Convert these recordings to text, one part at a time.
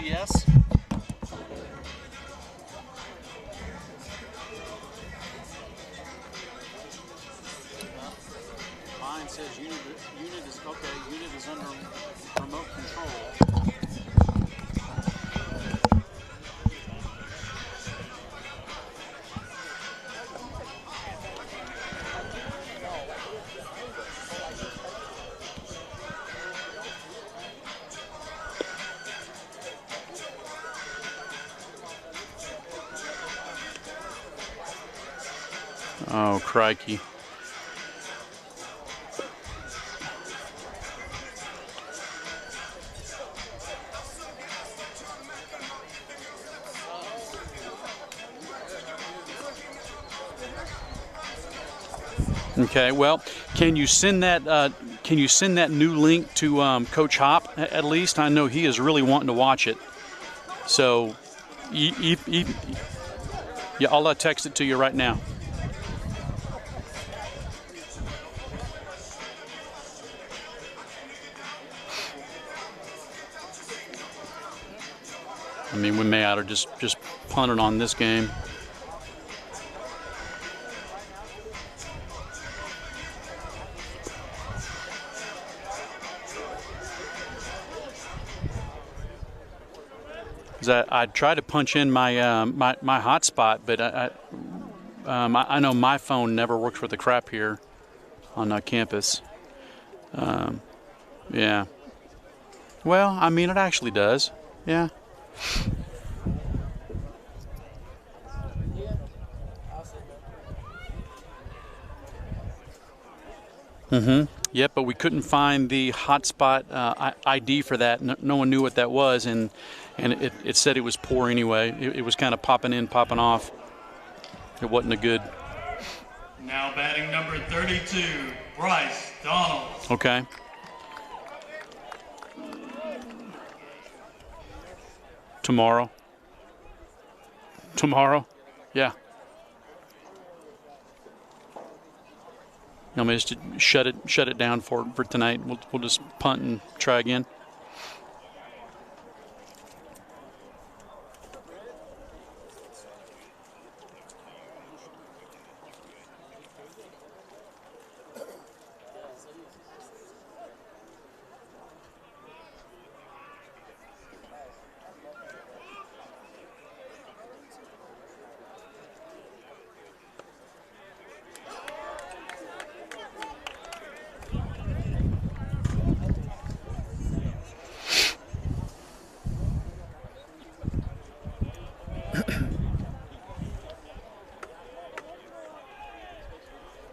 GPS. Mine says unit is okay. Unit is under remote control. Oh, crikey. Okay, well, can you send that new link to Coach Hop at least? I know he is really wanting to watch it. So, yeah, I'll text it to you right now. I mean, we may ought to just punt it on this game. I tried to punch in my my hotspot, but I know my phone never works with the crap here on campus. Yeah. Well, I mean, it actually does. Yeah. Yep, but we couldn't find the hotspot ID for that. No one knew what that was, and it said it was poor anyway. It was kind of popping in, popping off. It wasn't a good. Now batting number 32, Bryce Donald. Okay. Tomorrow. Yeah. You want me just to shut it down for tonight? We'll just punt and try again.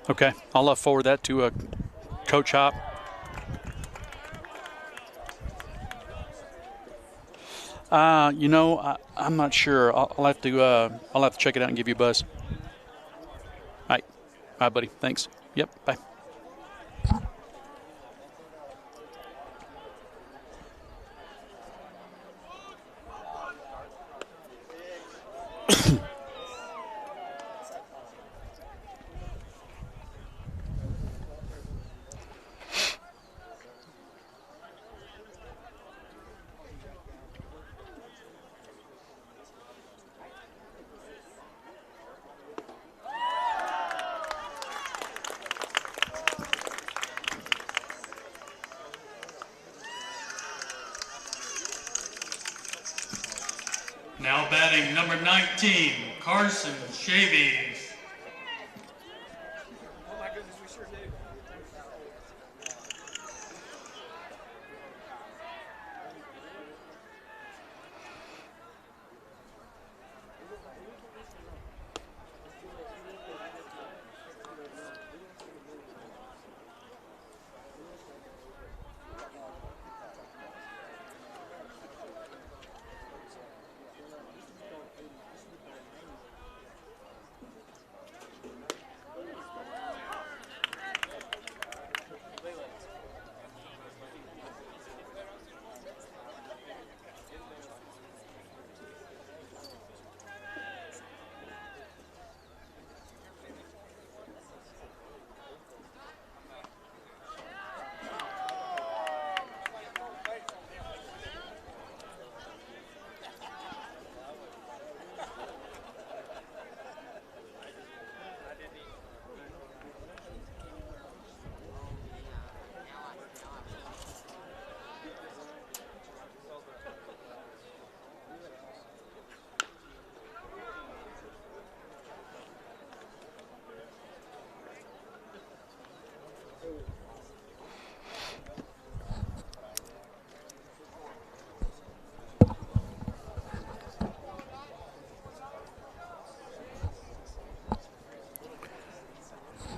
Okay, I'll forward that to Coach Hop. I'm not sure. I'll have to check it out and give you a buzz. All right, buddy. Thanks. Yep. Bye. Now batting number 19, Carson Shavies. Oh my goodness, we sure did.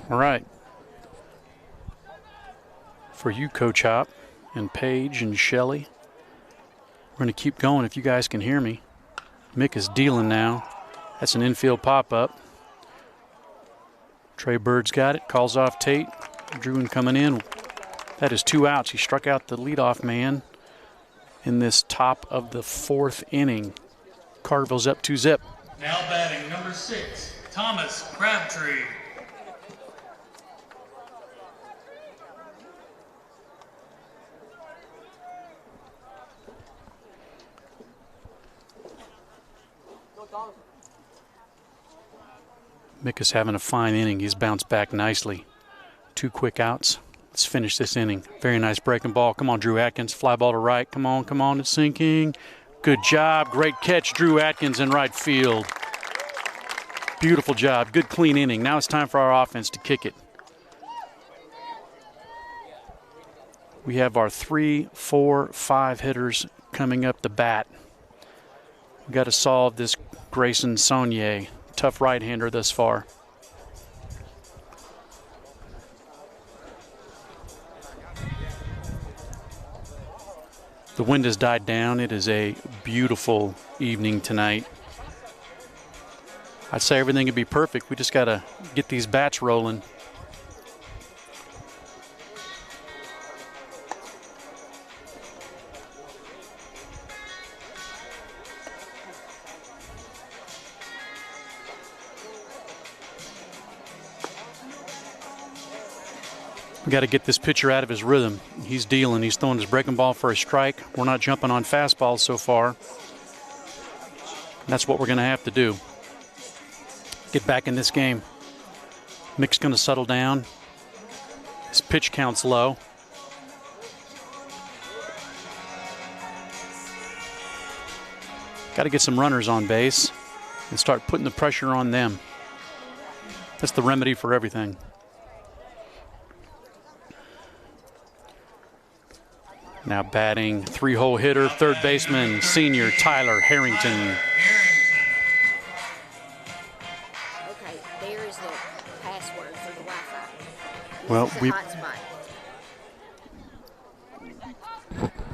All right. For you, Coach Hop, and Paige and Shelley, we're going to keep going if you guys can hear me. Mick is dealing now. That's an infield pop-up. Trey Bird's got it. Calls off Tate. Druin coming in. That is 2 outs. He struck out the leadoff man in this top of the 4th inning. Collierville's up 2-0. Now batting number 6, Thomas Crabtree. Mick is having a fine inning. He's bounced back nicely. 2 quick outs. Let's finish this inning. Very nice breaking ball. Come on, Drew Atkins. Fly ball to right. Come on. It's sinking. Good job. Great catch, Drew Atkins in right field. Beautiful job. Good, clean inning. Now it's time for our offense to kick it. We have our 3, 4, 5 hitters coming up the bat. We've got to solve this Grayson Saunier. Tough right-hander thus far. The wind has died down. It is a beautiful evening tonight. I'd say everything would be perfect. We just got to get these bats rolling. We got to get this pitcher out of his rhythm. He's dealing. He's throwing his breaking ball for a strike. We're not jumping on fastballs so far. That's what we're going to have to do. Get back in this game. Mick's going to settle down. His pitch count's low. Got to get some runners on base and start putting the pressure on them. That's the remedy for everything. Now batting, 3-hole hitter, third baseman, senior Tyler Harrington. Okay, there is the password for the Wi-Fi. Well, It's a hotspot.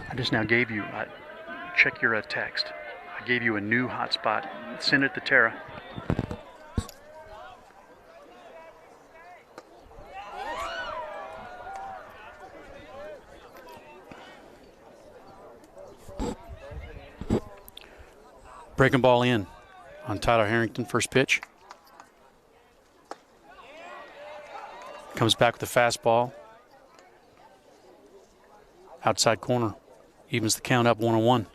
I just now gave you, check your text. I gave you a new hotspot. Send it to Tara. Breaking ball in on Tyler Harrington, first pitch. Comes back with a fastball. Outside corner. Evens the count up 1-1.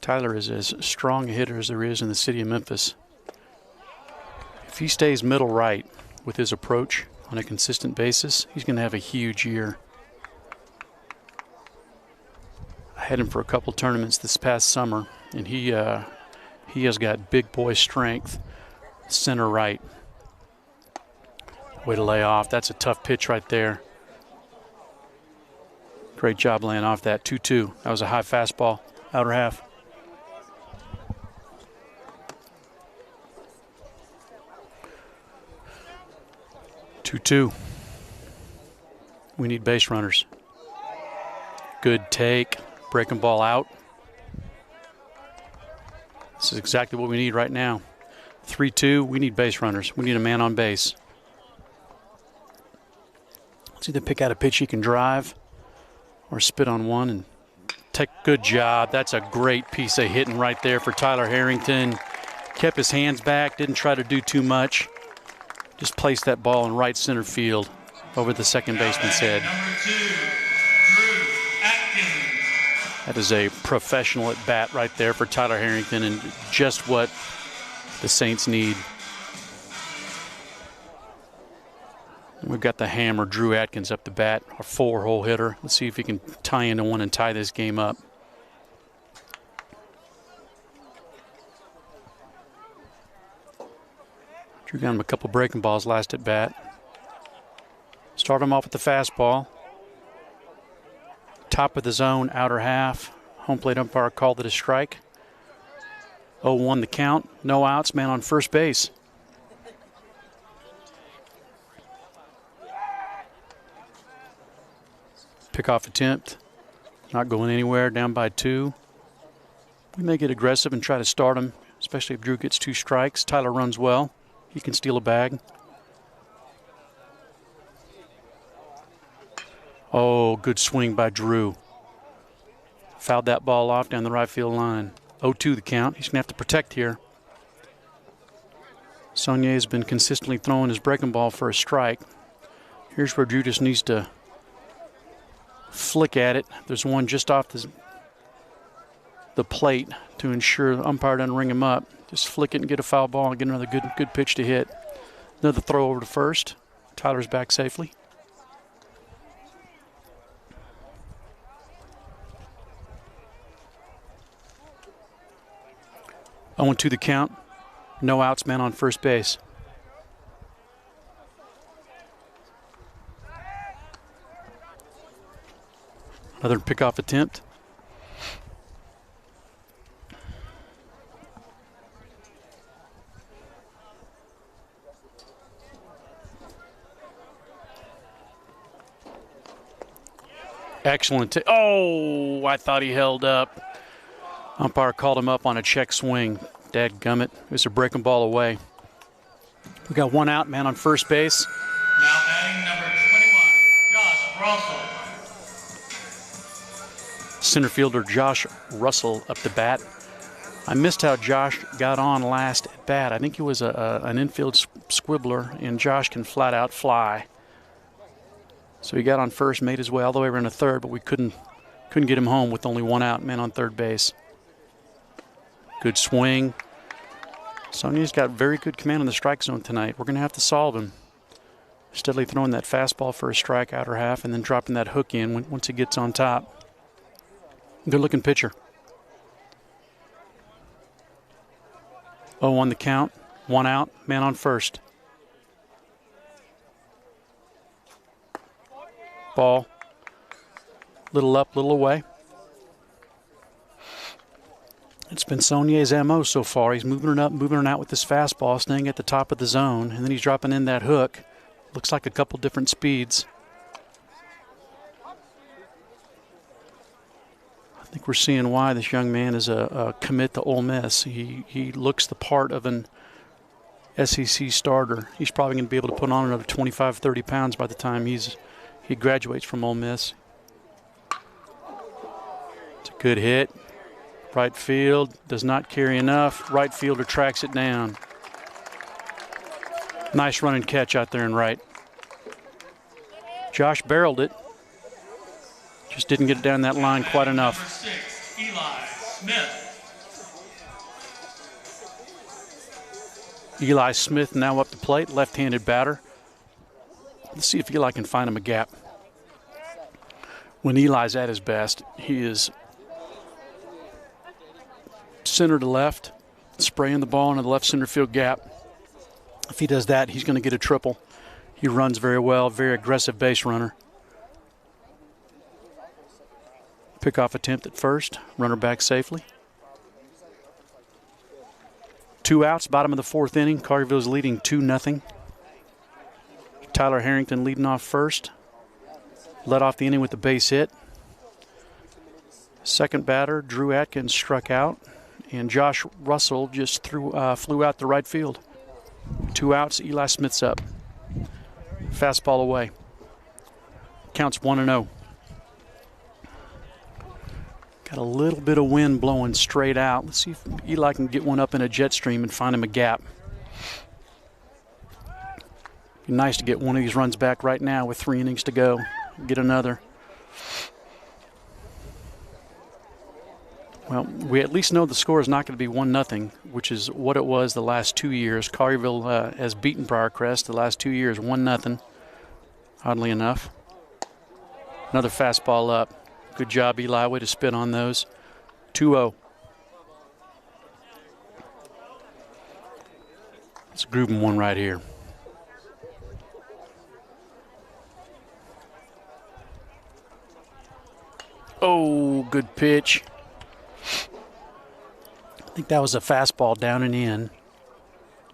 Tyler is as strong a hitter as there is in the city of Memphis. If he stays middle right with his approach on a consistent basis, he's going to have a huge year. I had him for a couple tournaments this past summer, and he has got big boy strength, center right. Way to lay off. That's a tough pitch right there. Great job laying off that. 2-2. That was a high fastball, outer half. Two. We need base runners. Good take. Breaking ball out. This is exactly what we need right now. 3-2. We need base runners. We need a man on base. Let's either pick out a pitch he can drive or spit on one and take. Good job. That's a great piece of hitting right there for Tyler Harrington. Kept his hands back. Didn't try to do too much. Just placed that ball in right center field over the second baseman's head. Number 2, Drew Atkins. That is a professional at bat right there for Tyler Harrington, and just what the Saints need. We've got the hammer, Drew Atkins, up the bat, our 4-hole hitter. Let's see if he can tie into one and tie this game up. Drew got him a couple breaking balls last at bat. Start him off with the fastball. Top of the zone, outer half. Home plate umpire called it a strike. 0-1 the count. No outs, man on first base. Pickoff attempt. Not going anywhere, down by 2. We may get aggressive and try to start him, especially if Drew gets 2 strikes. Tyler runs well. He can steal a bag. Oh, good swing by Drew. Fouled that ball off down the right field line. 0-2 the count. He's going to have to protect here. Saunier has been consistently throwing his breaking ball for a strike. Here's where Drew just needs to flick at it. There's one just off the plate to ensure the umpire doesn't ring him up. Just flick it and get a foul ball and get another good pitch to hit. Another throw over to first. Tyler's back safely. Oh, 1-2 the count. No outs, man on first base. Another pickoff attempt. Excellent. Oh, I thought he held up. Umpire called him up on a check swing. Dadgummit. It was a breaking ball away. We got 1 out, man on first base. Now batting number 21, Josh Russell. Center fielder Josh Russell up to bat. I missed how Josh got on last at bat. I think he was an infield squibbler, and Josh can flat out fly. So he got on first, made his way all the way around to third, but we couldn't get him home with only 1 out, man on third base. Good swing. Saunier's got very good command in the strike zone tonight. We're going to have to solve him. Steadily throwing that fastball for a strike, outer half, and then dropping that hook in once he gets on top. Good-looking pitcher. 0-1 the count. 1 out, man on first. Ball. Little up, little away. It's been Saunier's MO so far. He's moving it up, moving it out with this fastball, staying at the top of the zone, and then he's dropping in that hook. Looks like a couple different speeds. I think we're seeing why this young man is a commit to Ole Miss. He looks the part of an SEC starter. He's probably going to be able to put on another 25, 30 pounds by the time he graduates from Ole Miss. It's a good hit. Right field does not carry enough. Right fielder tracks it down. Nice run and catch out there in right. Josh barreled it. Just didn't get it down that line quite enough. Number 6, Eli Smith. Eli Smith now up the plate, left-handed batter. Let's see if Eli can find him a gap. When Eli's at his best, he is center to left, spraying the ball into the left center field gap. If he does that, he's going to get a triple. He runs very well, very aggressive base runner. Pickoff attempt at first, runner back safely. 2 outs, bottom of the 4th inning. Collierville's leading 2-0. Tyler Harrington leading off first. Led off the inning with a base hit. Second batter, Drew Atkins, struck out. And Josh Russell just flew out to right field. 2 outs, Eli Smith's up. Fastball away. Counts 1-0. Got a little bit of wind blowing straight out. Let's see if Eli can get one up in a jet stream and find him a gap. Be nice to get one of these runs back right now with 3 innings to go. Get another. Well, we at least know the score is not going to be 1-0, which is what it was the last 2 years. Collierville has beaten Briarcrest the last 2 years, 1-0, oddly enough. Another fastball up. Good job, Eli. Way to spit on those. 2-0. Let's groove him one right here. Oh, good pitch. I think that was a fastball down and in.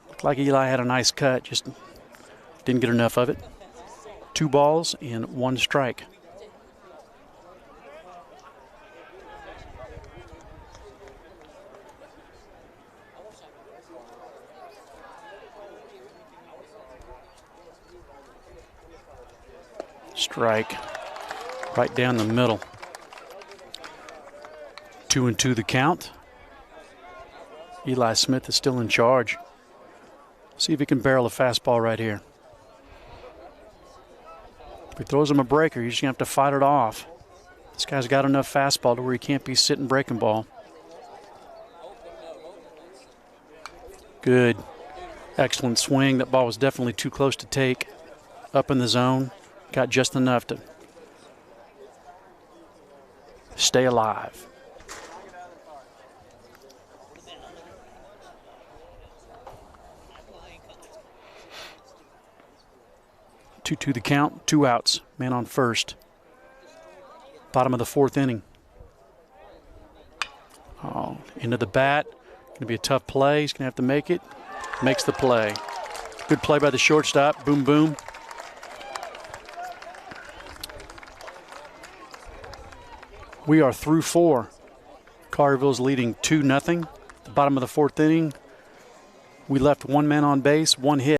Looked like Eli had a nice cut, just didn't get enough of it. 2 balls and 1 strike. Strike. Right down the middle. 2-2 the count. Eli Smith is still in charge. See if he can barrel a fastball right here. If he throws him a breaker, he's going to have to fight it off. This guy's got enough fastball to where he can't be sitting breaking ball. Good. Excellent swing. That ball was definitely too close to take. Up in the zone. Got just enough to stay alive. Two the count, 2 outs. Man on first. Bottom of the 4th inning. Oh, into the bat. Going to be a tough play. He's going to have to make it. Makes the play. Good play by the shortstop. Boom, boom. We are through 4. Collierville's leading 2-0. The bottom of the 4th inning. We left 1 man on base, 1 hit.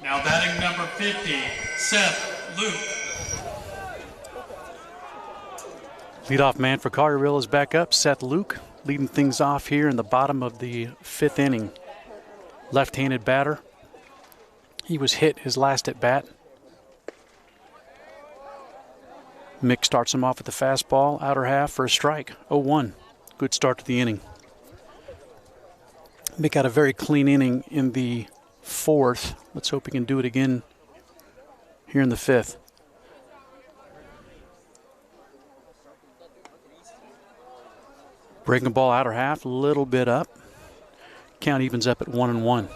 Now batting number 50, Seth Luke. Leadoff man for Collierville is back up. Seth Luke leading things off here in the bottom of the 5th inning. Left-handed batter. He was hit his last at bat. Mick starts him off with the fastball, outer half for a strike. 0-1. Good start to the inning. Mick had a very clean inning in the 4th. Let's hope he can do it again here in the 5th. Breaking ball outer half, a little bit up. Count evens up at 1-1.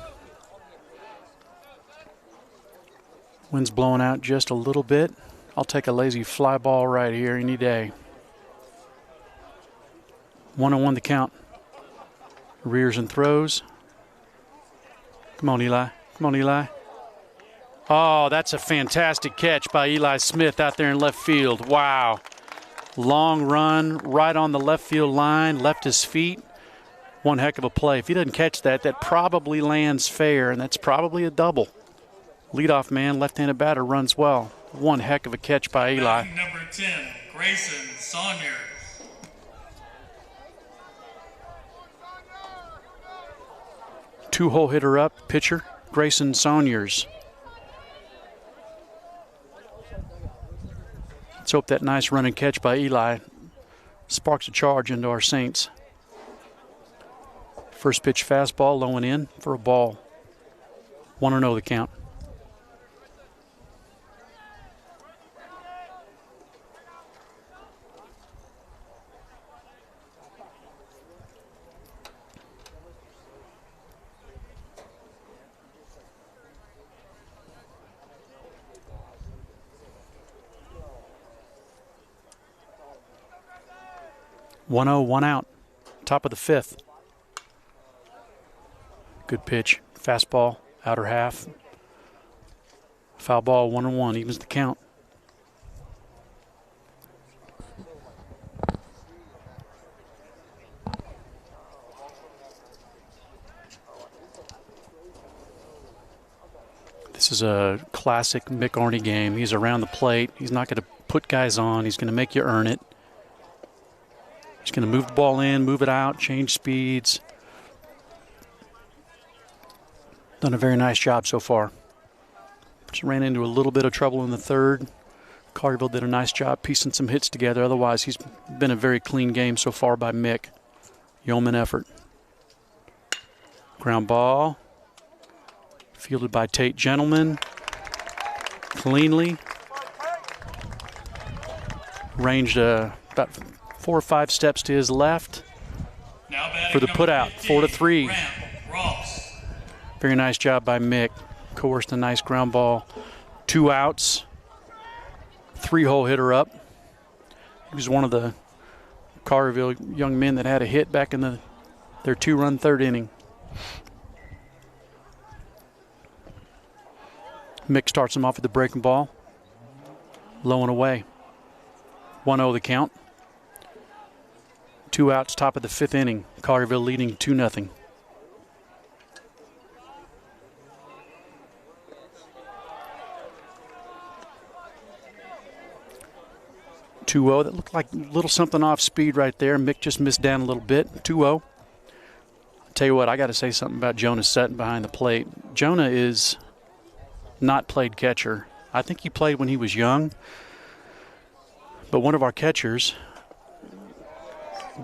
Wind's blowing out just a little bit. I'll take a lazy fly ball right here any day. 1-1 the count. Rears and throws. Come on, Eli. Come on, Eli. Oh, that's a fantastic catch by Eli Smith out there in left field. Wow. Long run right on the left field line, left his feet. One heck of a play. If he doesn't catch that, that probably lands fair, and that's probably a double. Leadoff man, left-handed batter, runs well. One heck of a catch by Eli. Number 10, Grayson Saunders. Two-hole hitter up, pitcher, Grayson Saunders. Let's hope that nice run and catch by Eli sparks a charge into our Saints. First pitch fastball, low and in for a ball. 1-0 the count. One out. Top of the 5th. Good pitch. Fastball, outer half. Foul ball, 1-1, evens the count. This is a classic Mick Arney game. He's around the plate. He's not going to put guys on. He's going to make you earn it. He's going to move the ball in, move it out, change speeds. Done a very nice job so far. Just ran into a little bit of trouble in the third. Collierville did a nice job piecing some hits together. Otherwise, he's been a very clean game so far by Mick. Yeoman effort. Ground ball. Fielded by Tate Gentleman. Cleanly. Ranged about 4 or 5 steps to his left for the putout. 4-3. Very nice job by Mick. Coerced a nice ground ball. 2 outs. 3-hole hitter up. He was one of the Collierville young men that had a hit back in their 2-run third inning. Mick starts him off with the breaking ball. Low and away. 1-0 the count. 2 outs, top of the 5th inning. Collierville leading 2-0. That looked like a little something off speed right there. Mick just missed down a little bit. 2-0. I'll tell you what, I got to say something about Jonas Sutton behind the plate. Jonah is not played catcher. I think he played when he was young. But one of our catchers,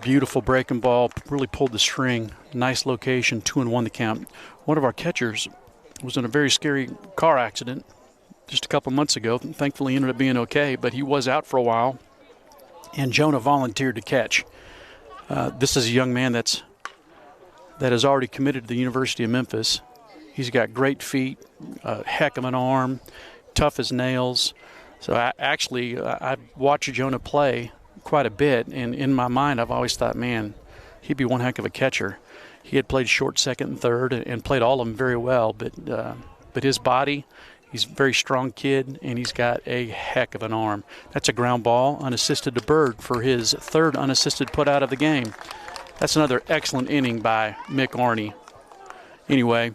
beautiful breaking ball, really pulled the string. Nice location, 2-1 the count. One of our catchers was in a very scary car accident just a couple months ago. Thankfully, he ended up being okay, but he was out for a while. And Jonah volunteered to catch. This is a young man that has already committed to the University of Memphis. He's got great feet, a heck of an arm, tough as nails. So I've watched Jonah play quite a bit, and in my mind I've always thought, man, he'd be one heck of a catcher. He had played short, second, and third, and played all of them very well, but his body, he's a very strong kid, and he's got a heck of an arm. That's a ground ball, unassisted to Bird for his 3rd unassisted putout of the game. That's another excellent inning by Mick Arney. Anyway,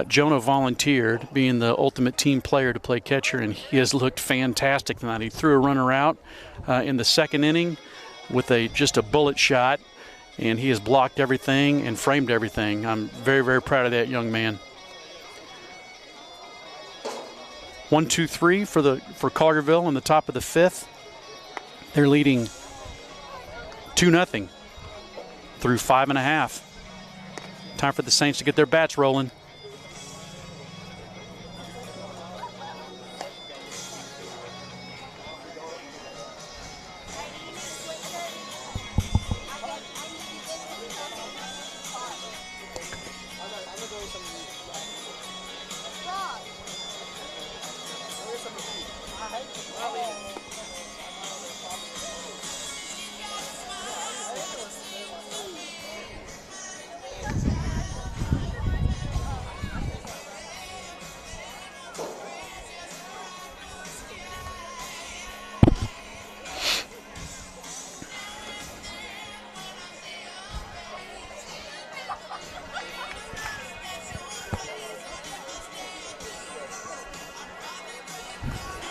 Jonah volunteered, being the ultimate team player, to play catcher, and he has looked fantastic tonight. He threw a runner out in the 2nd inning with just a bullet shot, and he has blocked everything and framed everything. I'm very, very proud of that young man. 1-2-3 for Collierville in the top of the 5th. They're leading 2-0 through 5.5. Time for the Saints to get their bats rolling.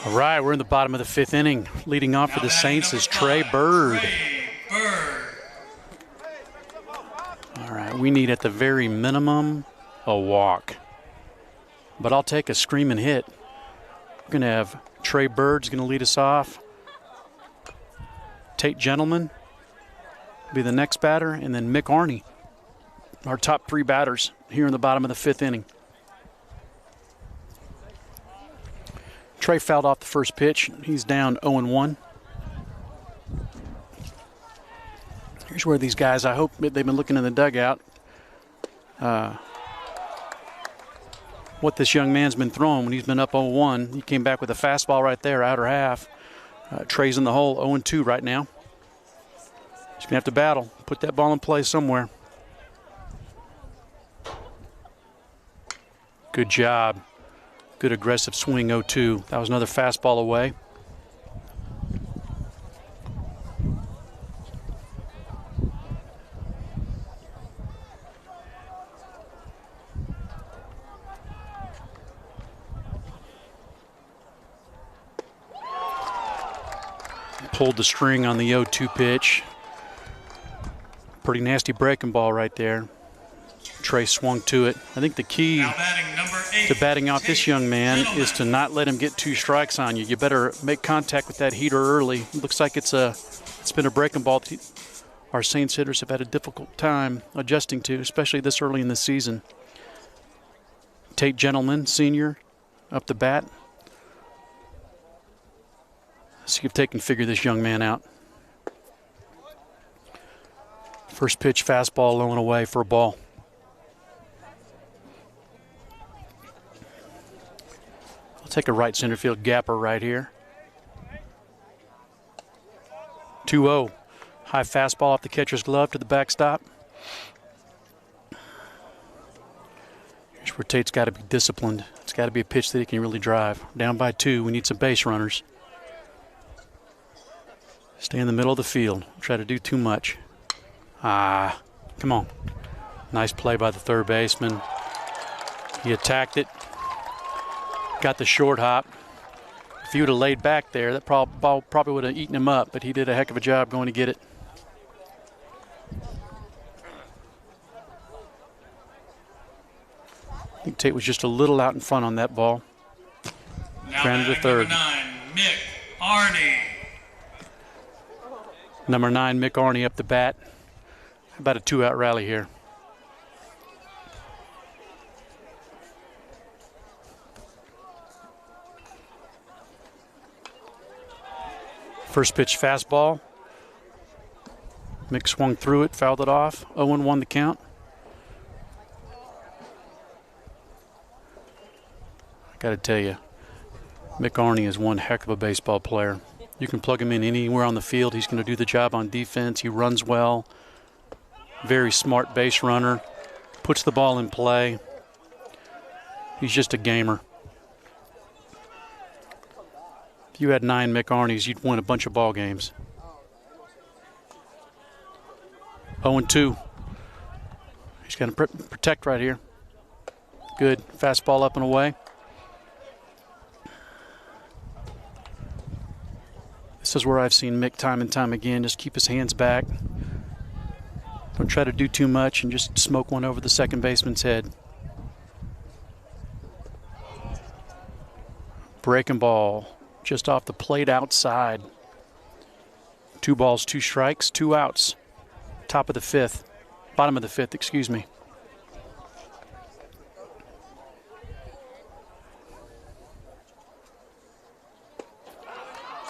All right, we're in the bottom of the 5th inning. Leading off for the Saints is Trey Bird. All right, we need at the very minimum a walk. But I'll take a screaming hit. We're going to have Trey Bird's going to lead us off. Tate Gentleman be the next batter, and then Mick Arney, our top 3 batters here in the bottom of the 5th inning. Trey fouled off the first pitch. He's down 0-1. Here's where these guys, I hope they've been looking in the dugout. What this young man's been throwing when he's been up 0-1. He came back with a fastball right there, outer half. Trey's in the hole, 0-2 right now. He's going to have to battle, put that ball in play somewhere. Good job. Good aggressive swing, 0-2. That was another fastball away. Pulled the string on the 0-2 pitch. Pretty nasty breaking ball right there. Trey swung to it. I think the key to batting out this young man is to not let him get 2 strikes on you. You better make contact with that heater early. It looks like it's been a breaking ball that our Saints hitters have had a difficult time adjusting to, especially this early in the season. Tate Gentleman, senior, up the bat. See if they can figure this young man out. First pitch, fastball, low and away for a ball. I'll take a right center field gapper right here. 2-0. High fastball off the catcher's glove to the backstop. Here's where Tate's got to be disciplined. It's got to be a pitch that he can really drive. Down by 2, we need some base runners. Stay in the middle of the field. Try to do too much. Come on. Nice play by the third baseman. He attacked it. Got the short hop. If he would have laid back there, that ball probably would have eaten him up, but he did a heck of a job going to get it. I think Tate was just a little out in front on that ball. Grounded to third. Number 9, Mick Arney. Number 9, Mick Arney up the bat. About a 2-out rally here. First pitch fastball. Mick swung through it, fouled it off. 0-1 the count. I got to tell you, Mick Arney is one heck of a baseball player. You can plug him in anywhere on the field. He's going to do the job on defense. He runs well. Very smart base runner. Puts the ball in play. He's just a gamer. If you had 9 Mick Arneys, you'd win a bunch of ball games. 0-2. He's going to protect right here. Good. Fastball up and away. This is where I've seen Mick time and time again. Just keep his hands back. Don't try to do too much and just smoke one over the second baseman's head. Breaking ball just off the plate outside. 2 balls, 2 strikes, 2 outs. Top of the 5th. Bottom of the 5th, excuse me.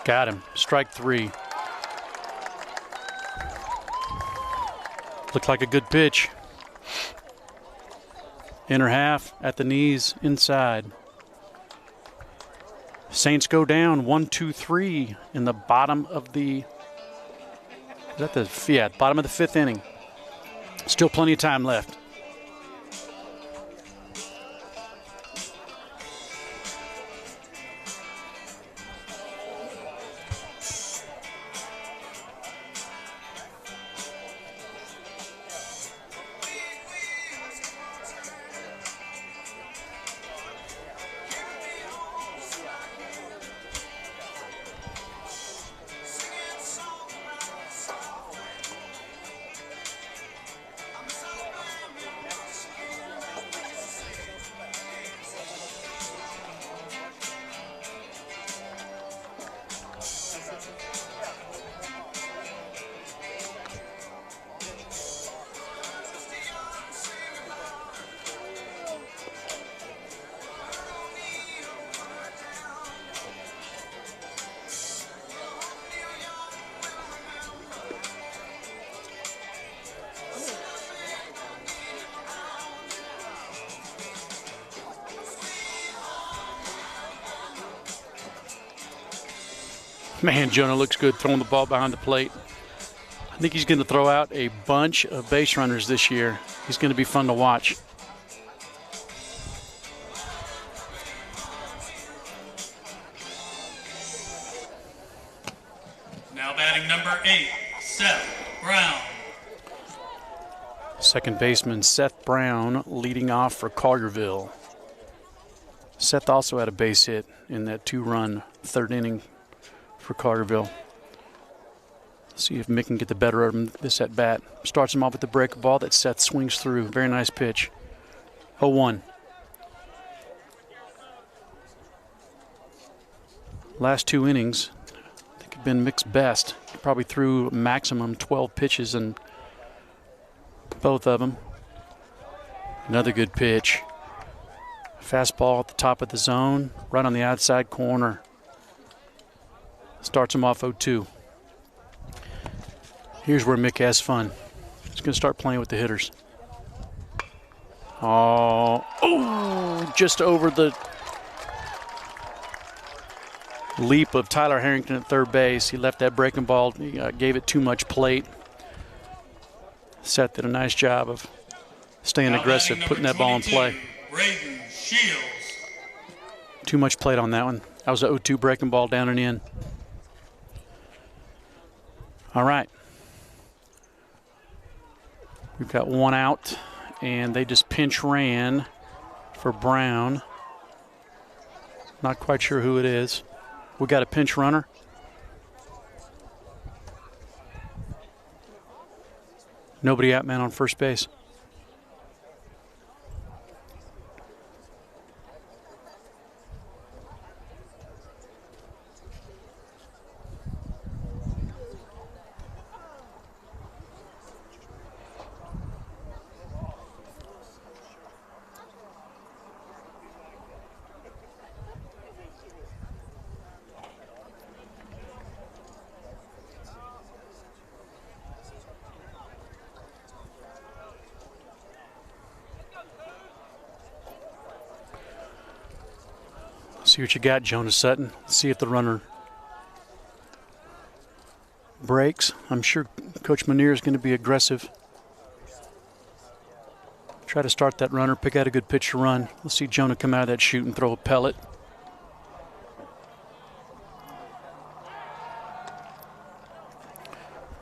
Got him. Strike 3. Looked like a good pitch. Inner half, at the knees, inside. Saints go down 1-2-3 in the bottom of the, bottom of the 5th inning. Still plenty of time left. Man, Jonah looks good throwing the ball behind the plate. I think he's going to throw out a bunch of base runners this year. He's going to be fun to watch. batting number 8, Seth Brown. Second baseman Seth Brown leading off for Collierville. Seth also had a base hit in that 2-run third inning for Collierville. See if Mick can get the better of him this at bat. Starts him off with the breaker ball that Seth swings through. Very nice pitch. 0-1. Last 2 innings, I think have been Mick's best. He probably threw maximum 12 pitches in both of them. Another good pitch. Fastball at the top of the zone, right on the outside corner. Starts him off 0-2. Here's where Mick has fun. He's going to start playing with the hitters. Oh, just over the leap of Tyler Harrington at third base. He left that breaking ball. He gave it too much plate. Seth did a nice job of staying aggressive, putting that ball in play. Braden Shields. Too much plate on that one. That was an 0-2 breaking ball down and in. All right. We've got 1 out, and they just pinch ran for Brown. Not quite sure who it is. We got a pinch runner. Nobody out, man, on first base. See what you got, Jonas Sutton. See if the runner breaks. I'm sure Coach Manier is going to be aggressive. Try to start that runner, pick out a good pitch to run. Let's see Jonah come out of that chute and throw a pellet.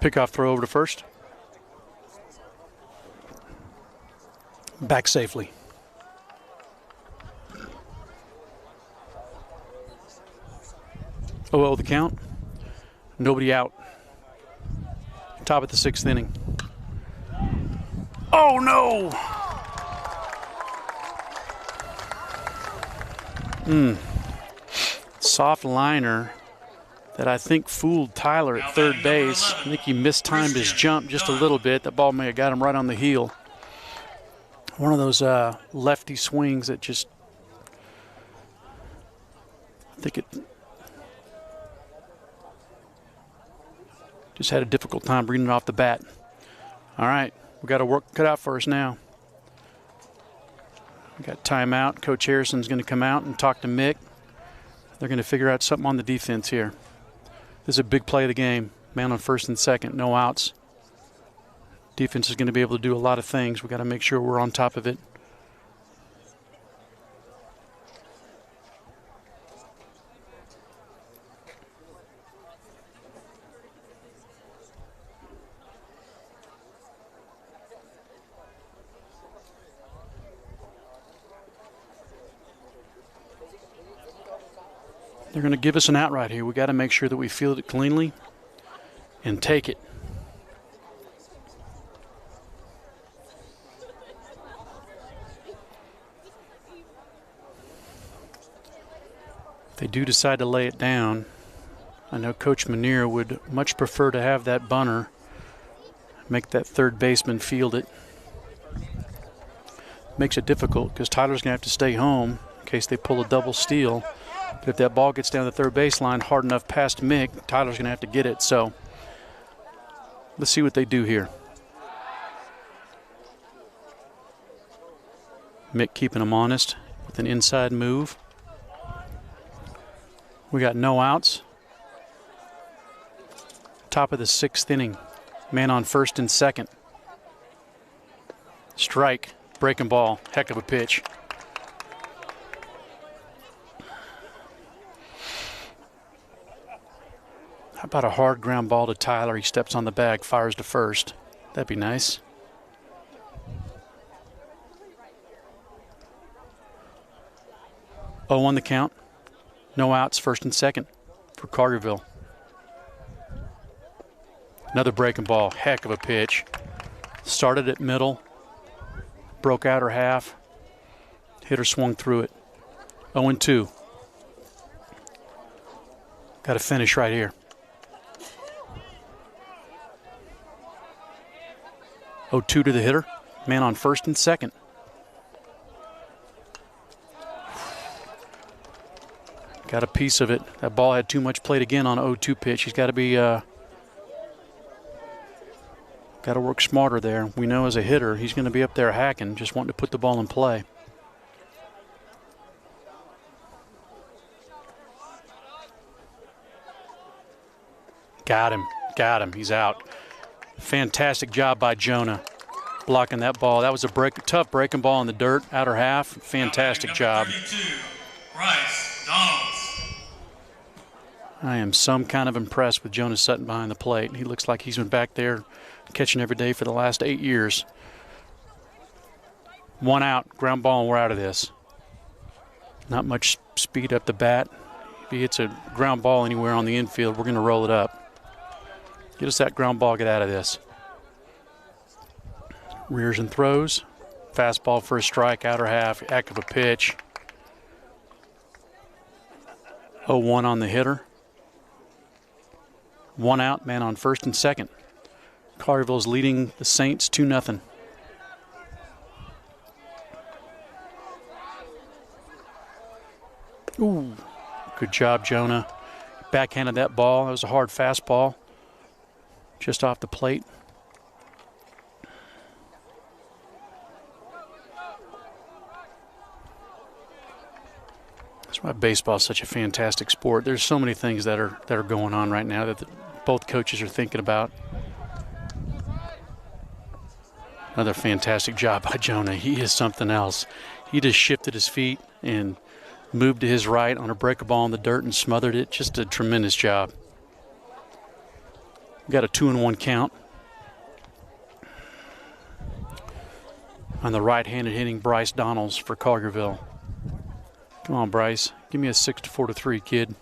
Pickoff throw over to first. Back safely. 0-0 the count. Nobody out. Top of the 6th inning. Oh, no! Soft liner that I think fooled Tyler at third base. I think he mistimed his jump just a little bit. That ball may have got him right on the heel. One of those lefty swings that just, I think it just had a difficult time bringing it off the bat. All right, we got to work cut out for us now. We got timeout. Coach Harrison's going to come out and talk to Mick. They're going to figure out something on the defense here. This is a big play of the game. Man on first and second, no outs. Defense is going to be able to do a lot of things. We got to make sure we're on top of it. They're going to give us an out right here. We got to make sure that we field it cleanly and take it. If they do decide to lay it down, I know Coach Manier would much prefer to have that bunter, make that third baseman field it. Makes it difficult because Tyler's going to have to stay home in case they pull a double steal. But if that ball gets down the third baseline hard enough past Mick, Tyler's going to have to get it. So let's see what they do here. Mick keeping him honest with an inside move. We got no outs. Top of the 6th inning. Man on first and second. Strike, breaking ball, heck of a pitch. How about a hard ground ball to Tyler? He steps on the bag, fires to first. That'd be nice. Oh, on the count. No outs, first and second for Collierville. Another breaking ball. Heck of a pitch. Started at middle. Broke outer half. Hitter swung through it. 0-2. Got to finish right here. 0-2 to the hitter. Man on first and second. Got a piece of it. That ball had too much plate again on 0-2 pitch. He's got to be, got to work smarter there. We know as a hitter, he's going to be up there hacking, just wanting to put the ball in play. Got him. He's out. Fantastic job by Jonah blocking that ball. That was a tough breaking ball in the dirt, outer half. Fantastic job. 32, Bryce Donalds. I am some kind of impressed with Jonas Sutton behind the plate. He looks like he's been back there catching every day for the last 8 years. 1 out, ground ball, and we're out of this. Not much speed up the bat. If he hits a ground ball anywhere on the infield, we're going to roll it up. Get us that ground ball, get out of this. Rears and throws. Fastball for a strike, outer half, heck of a pitch. 0-1 on the hitter. 1 out, man on first and second. Collierville's leading the Saints 2-0. Ooh, good job, Jonah. Backhanded that ball. That was a hard fastball. Just off the plate. That's why baseball is such a fantastic sport. There's so many things that are going on right now that both coaches are thinking about. Another fantastic job by Jonah. He is something else. He just shifted his feet and moved to his right on a breaker ball in the dirt and smothered it. Just a tremendous job. We got a 2-1 count. On the right-handed hitting Bryce Donalds for Collierville. Come on, Bryce. Give me a 6-4-3, kid.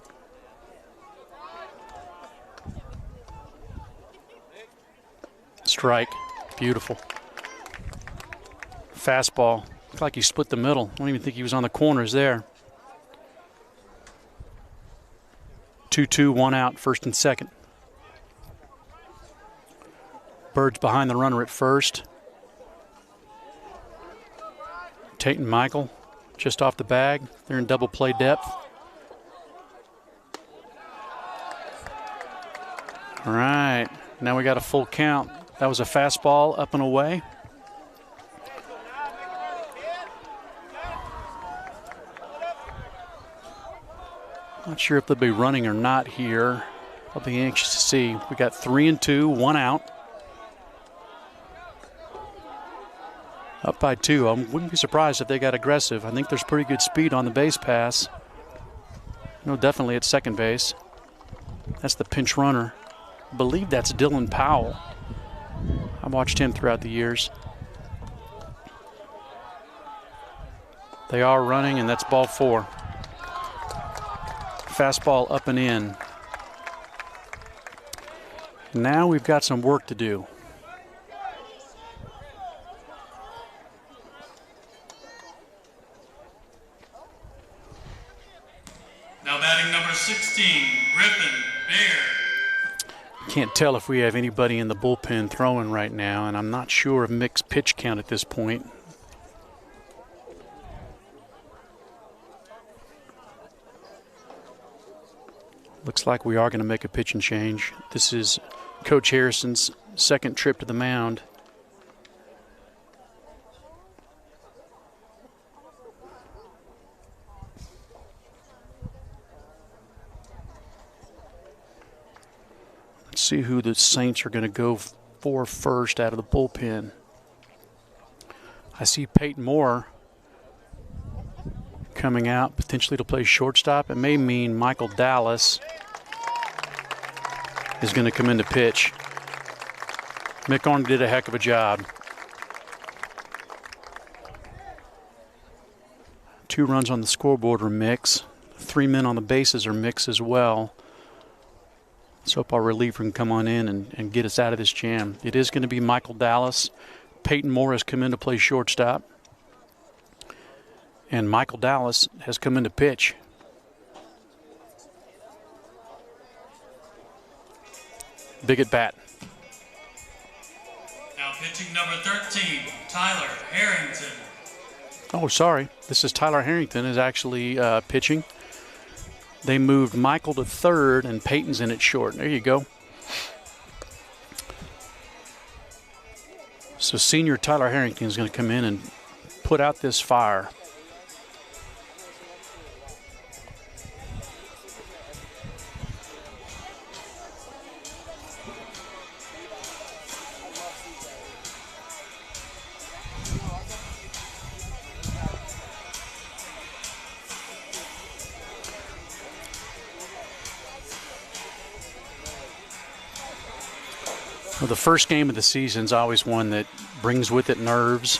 Strike. Beautiful. Fastball. Looked like he split the middle. I don't even think he was on the corners there. 2-2, 1 out, first and second. Birds behind the runner at first. Tate and Michael just off the bag. They're in double play depth. All right, now we got a full count. That was a fastball up and away. Not sure if they'll be running or not here. I'll be anxious to see. We got 3-2, 1 out. Up by 2. I wouldn't be surprised if they got aggressive. I think there's pretty good speed on the base pass. No, definitely at second base. That's the pinch runner. I believe that's Dylan Powell. I've watched him throughout the years. They are running, and that's ball 4. Fastball up and in. Now we've got some work to do. Now batting number 16, Griffin Bear. Can't tell if we have anybody in the bullpen throwing right now, and I'm not sure of Mick's pitch count at this point. Looks like we are going to make a pitching change. This is Coach Harrison's second trip to the mound. Let's see who the Saints are going to go for first out of the bullpen. I see Peyton Moore coming out, potentially to play shortstop. It may mean Michael Dallas. is going to come in to pitch. Mick Arnold did a heck of a job. 2 runs on the scoreboard are Mick's. 3 men on the bases are Mick's as well. Let's hope our reliever can come on in and get us out of this jam. It is going to be Michael Dallas. Peyton Moore has come in to play shortstop. And Michael Dallas has come in to pitch. Big at bat. Now pitching number 13, Tyler Harrington. Oh, sorry. This is Tyler Harrington is actually pitching. They moved Michael to third, and Peyton's in at short. There you go. So senior Tyler Harrington is going to come in and put out this fire. Well, the first game of the season is always one that brings with it nerves.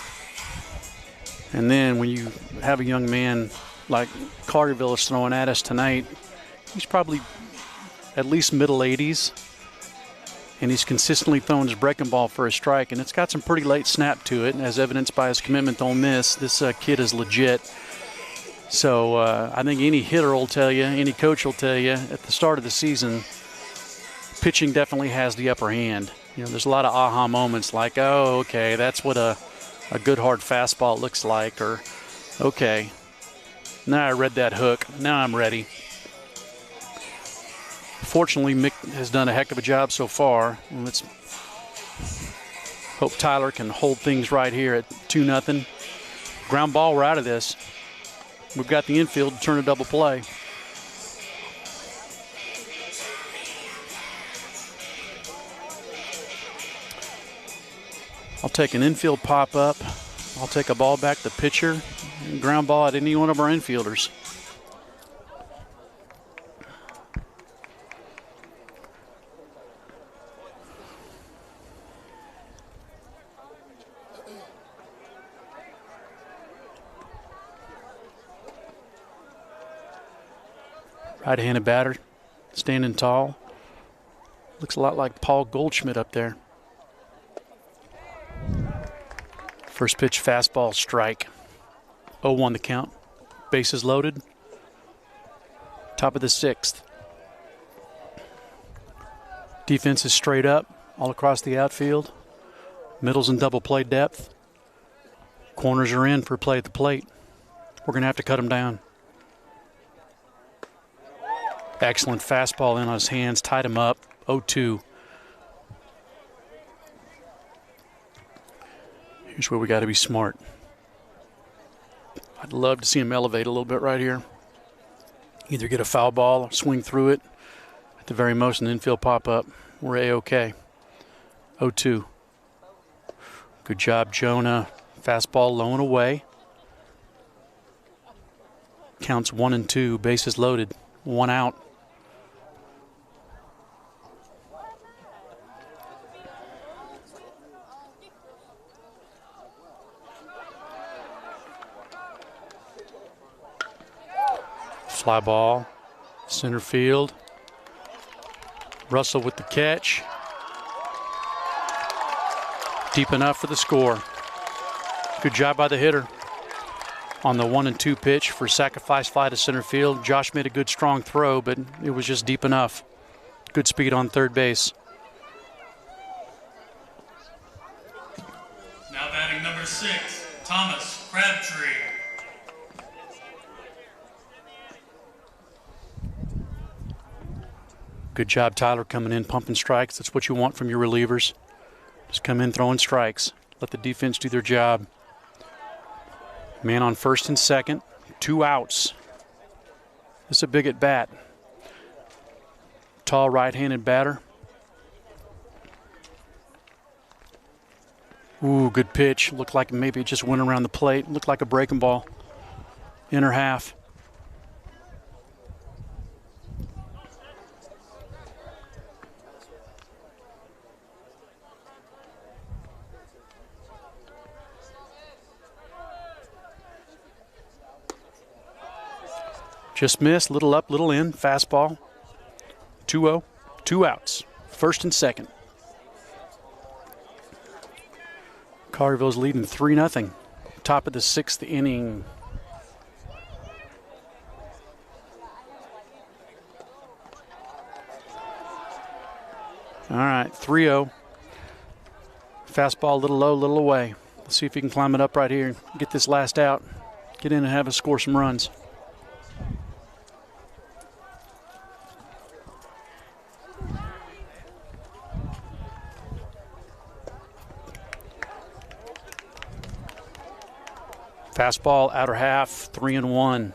And then when you have a young man like Collierville is throwing at us tonight, he's probably at least middle 80s. And he's consistently throwing his breaking ball for a strike. And it's got some pretty late snap to it, as evidenced by his commitment to Ole Miss. This kid is legit. So I think any hitter will tell you, any coach will tell you, at the start of the season, pitching definitely has the upper hand. You know, there's a lot of aha moments like, oh, okay, that's what a good hard fastball looks like, or okay, now I read that hook, now I'm ready. Fortunately, Mick has done a heck of a job so far. Let's hope Tyler can hold things right here at 2-0. Ground ball, we're out of this. We've got the infield to turn a double play. I'll take an infield pop-up. I'll take a ball back to pitcher. And ground ball at any one of our infielders. Right-handed batter, standing tall. Looks a lot like Paul Goldschmidt up there. First pitch, fastball, strike. 0-1 the count. Bases loaded. Top of the 6th. Defense is straight up all across the outfield. Middle's in double play depth. Corners are in for play at the plate. We're going to have to cut them down. Excellent fastball in on his hands. Tied him up. 0-2. Here's where we got to be smart. I'd love to see him elevate a little bit right here. Either get a foul ball or swing through it. At the very most, an infield pop-up. We're A-OK. 0-2. Good job, Jonah. Fastball low and away. Counts 1-2. Bases loaded. 1 out. Fly ball, center field. Russell with the catch. Deep enough for the score. Good job by the hitter. On the 1-2 pitch for sacrifice fly to center field. Josh made a good strong throw, but it was just deep enough. Good speed on third base. Now batting number 6, Thomas Crabtree. Good job, Tyler, coming in, pumping strikes. That's what you want from your relievers. Just come in throwing strikes. Let the defense do their job. Man on first and second. 2 outs. This is a big at bat. Tall right-handed batter. Ooh, good pitch. Looked like maybe it just went around the plate. Looked like a breaking ball. Inner half. Just missed, little up, little in, fastball. 2-0, 2 outs, first and second. Collierville's leading 3-0. Top of the 6th inning. All right, 3-0. Fastball a little low, a little away. Let's see if he can climb it up right here. Get this last out. Get in and have us score some runs. Fastball, outer half, 3-1.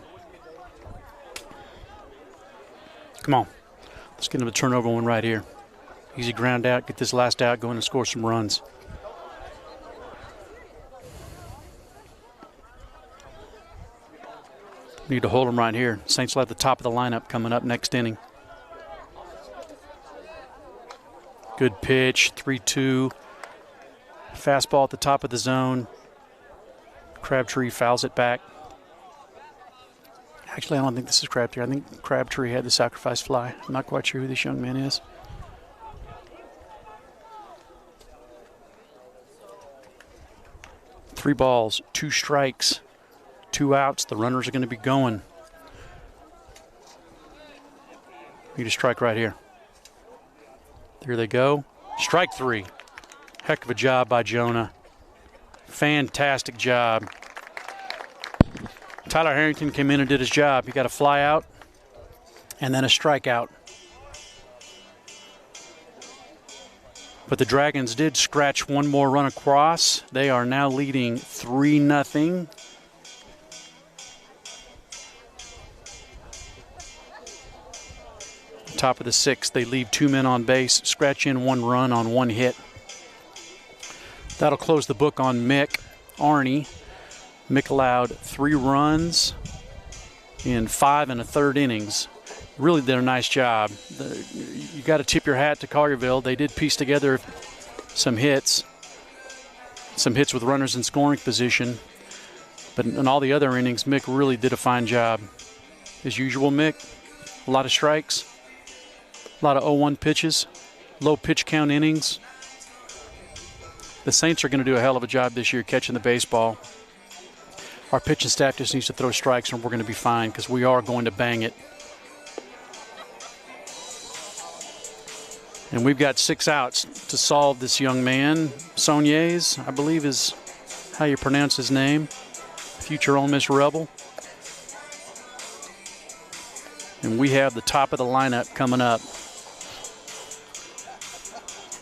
Come on. Let's get him a turnover one right here. Easy ground out, get this last out, go in and score some runs. Need to hold him right here. Saints will have the top of the lineup coming up next inning. Good pitch, 3-2. Fastball at the top of the zone. Crabtree fouls it back. Actually, I don't think this is Crabtree. I think Crabtree had the sacrifice fly. I'm not quite sure who this young man is. Three balls, 2 strikes, 2 outs. The runners are going to be going. Need a strike right here. There they go. Strike 3. Heck of a job by Jonah. Fantastic job. Tyler Harrington came in and did his job. He got a fly out and then a strikeout. But the Dragons did scratch one more run across. They are now leading 3-0. Top of the 6th, they leave 2 men on base, scratch in 1 run on 1 hit. That'll close the book on Mick Arney. Mick allowed 3 runs in 5 1/3 innings. Really did a nice job. You got to tip your hat to Collierville. They did piece together some hits with runners in scoring position. But in all the other innings, Mick really did a fine job. As usual, Mick, a lot of strikes, a lot of 0-1 pitches, low pitch count innings. The Saints are going to do a hell of a job this year catching the baseball. Our pitching staff just needs to throw strikes and we're going to be fine because we are going to bang it. And we've got 6 outs to solve this young man. Soniers, I believe is how you pronounce his name. Future Ole Miss Rebel. And we have the top of the lineup coming up.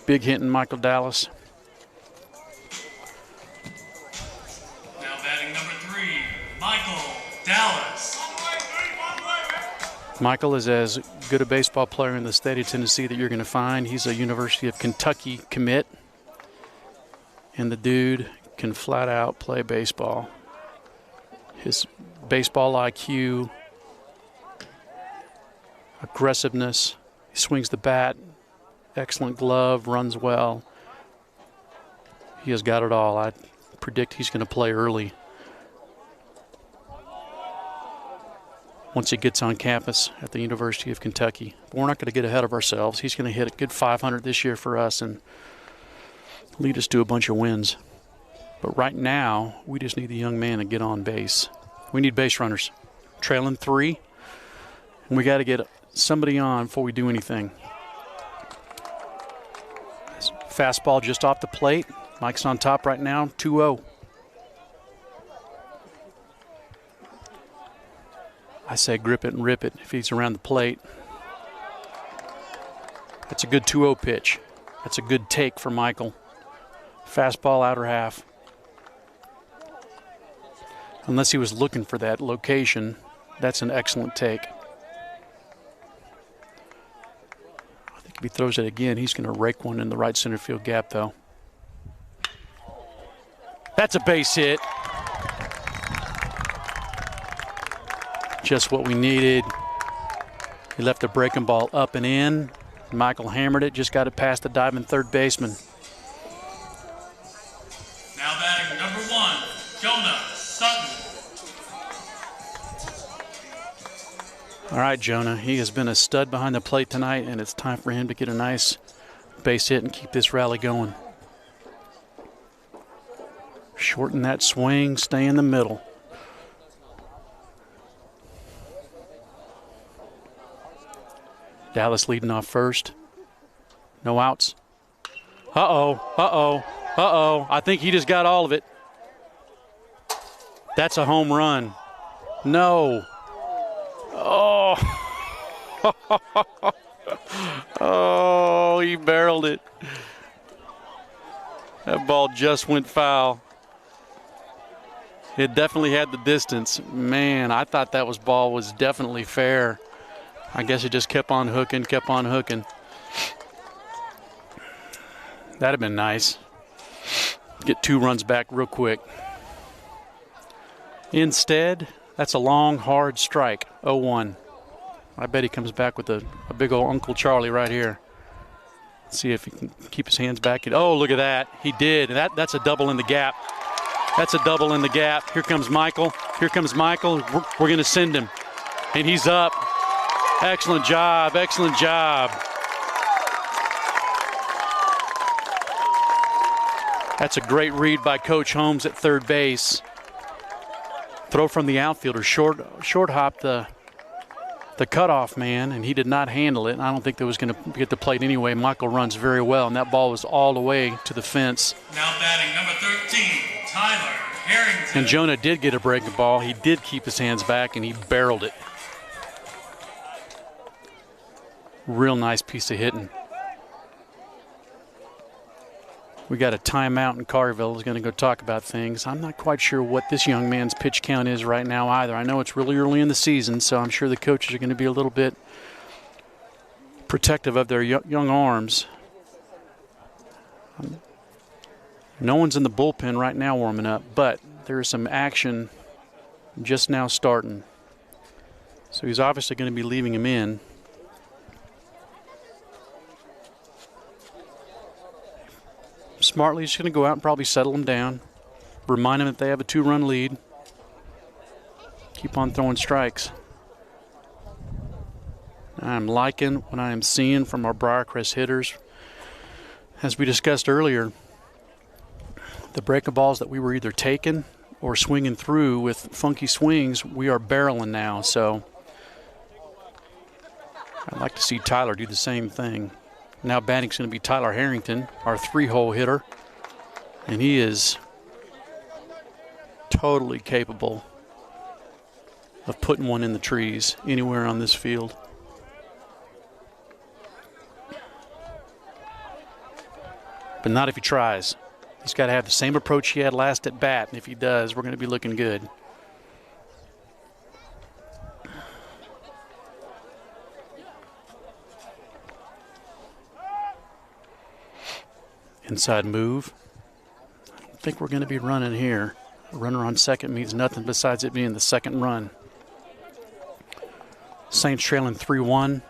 Big hitting Michael Dallas. Now batting number 3, Michael Dallas. Michael is as good a baseball player in the state of Tennessee that you're going to find. He's a University of Kentucky commit. And the dude can flat out play baseball. His baseball IQ, aggressiveness, he swings the bat, excellent glove, runs well. He has got it all. I predict he's going to play early. Once he gets on campus at the University of Kentucky. But we're not going to get ahead of ourselves. He's going to hit a good 500 this year for us and lead us to a bunch of wins. But right now, we just need the young man to get on base. We need base runners. Trailing 3, and we got to get somebody on before we do anything. Fastball just off the plate. Mike's on top right now, 2-0. I say grip it and rip it if he's around the plate. That's a good 2-0 pitch. That's a good take for Michael. Fastball outer half. Unless he was looking for that location, that's an excellent take. I think if he throws it again, he's going to rake one in the right center field gap, though. That's a base hit. Just what we needed. He left the breaking ball up and in. Michael hammered it, just got it past the diving third baseman. Now batting number 1, Jonas, Sutton. All right, Jonah. He has been a stud behind the plate tonight, and it's time for him to get a nice base hit and keep this rally going. Shorten that swing, stay in the middle. Dallas leading off first. No outs. Uh-oh, uh-oh, uh-oh. I think he just got all of it. That's a home run. No. Oh. Oh, he barreled it. That ball just went foul. It definitely had the distance. Man, I thought that ball was definitely fair. I guess it just kept on hooking, kept on hooking. That'd have been nice. Get 2 runs back real quick. Instead, that's a long, hard strike, 0-1. I bet he comes back with a big old Uncle Charlie right here. Let's see if he can keep his hands back. Oh, look at that. He did. That's a double in the gap. That's a double in the gap. Here comes Michael. Here comes Michael. We're going to send him. And he's up. Excellent job. Excellent job. That's a great read by Coach Holmes at third base. Throw from the outfielder. Short hop the cutoff man, and he did not handle it. I don't think that was going to get the plate anyway. Michael runs very well, and that ball was all the way to the fence. Now batting number 13, Tyler Harrington. And Jonah did get a breaking ball. He did keep his hands back, and he barreled it. Real nice piece of hitting. We got a timeout in Collierville. Is going to go talk about things. I'm not quite sure what this young man's pitch count is right now either. I know it's really early in the season, so I'm sure the coaches are going to be a little bit protective of their young arms. No one's in the bullpen right now warming up, but there's some action just now starting. So he's obviously going to be leaving him in. Smartly, he's going to go out and probably settle them down. Remind them that they have a 2-run lead. Keep on throwing strikes. I'm liking what I am seeing from our Briarcrest hitters. As we discussed earlier, the breaking balls that we were either taking or swinging through with funky swings, we are barreling now. So I'd like to see Tyler do the same thing. Now batting's going to be Tyler Harrington, our 3-hole hitter. And he is totally capable of putting one in the trees anywhere on this field. But not if he tries. He's got to have the same approach he had last at bat. And if he does, we're going to be looking good. Inside move. I don't think we're going to be running here. A runner on second means nothing besides it being the second run. Saints trailing 3-1.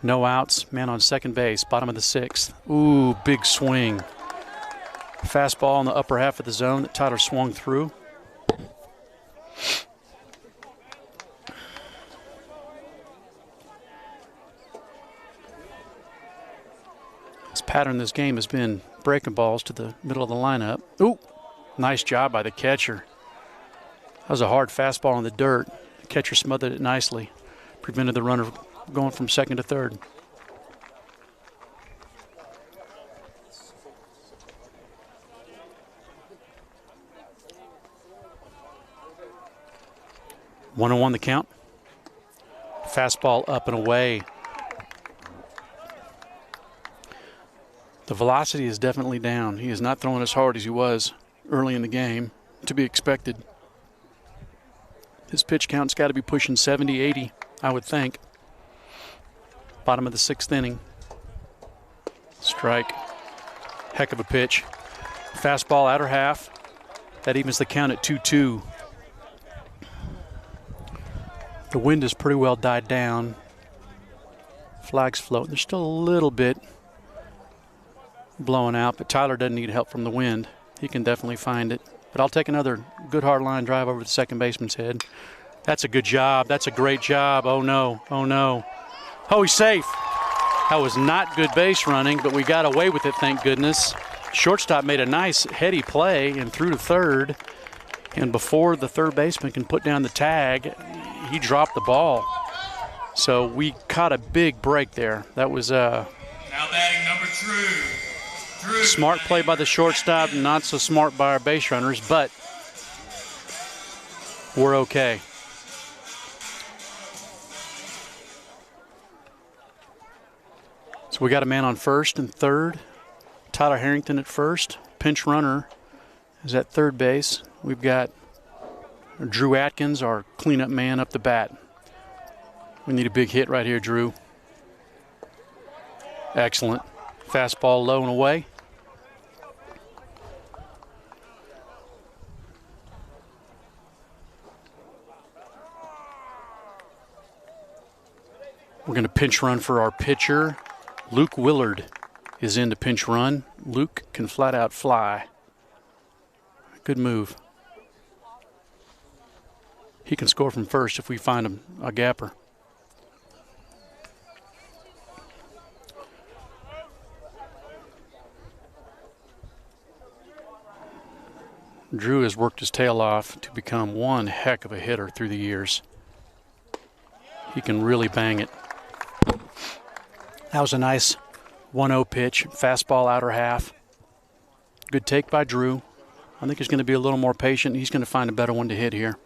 No outs. Man on second base. Bottom of the 6th. Ooh, big swing. Fastball in the upper half of the zone that Tyler swung through. His pattern this game has been breaking balls to the middle of the lineup. Ooh, nice job by the catcher. That was a hard fastball in the dirt. The catcher smothered it nicely. Prevented the runner going from second to third. One and one the count. Fastball up and away. The velocity is definitely down. He is not throwing as hard as he was early in the game, to be expected. His pitch count's got to be pushing 70, 80, I would think. Bottom of the 6th inning. Strike. Heck of a pitch. Fastball outer half. That evens the count at 2-2. The wind has pretty well died down. Flags floating. There's still a little bit blowing out, but Tyler doesn't need help from the wind. He can definitely find it. But I'll take another good hard line drive over the second baseman's head. That's a good job. That's a great job. Oh, no. Oh, no. Oh, he's safe. That was not good base running, but we got away with it, thank goodness. Shortstop made a nice heady play and threw to third. And before the third baseman can put down the tag, he dropped the ball. So we caught a big break there. That was Now batting number Drew. smart play by the shortstop, not so smart by our base runners, but we're okay. So we got a man on first and third. Tyler Harrington at first. Pinch runner is at third base. We've got Drew Atkins, our cleanup man, up the bat. We need a big hit right here, Drew. Excellent. Fastball low and away. We're going to pinch run for our pitcher. Luke Willard is in to pinch run. Luke can flat out fly. Good move. He can score from first if we find him a gapper. Drew has worked his tail off to become one heck of a hitter through the years. He can really bang it. That was a nice 1-0 pitch, fastball outer half. Good take by Drew. I think he's going to be a little more patient. He's going to find a better one to hit here.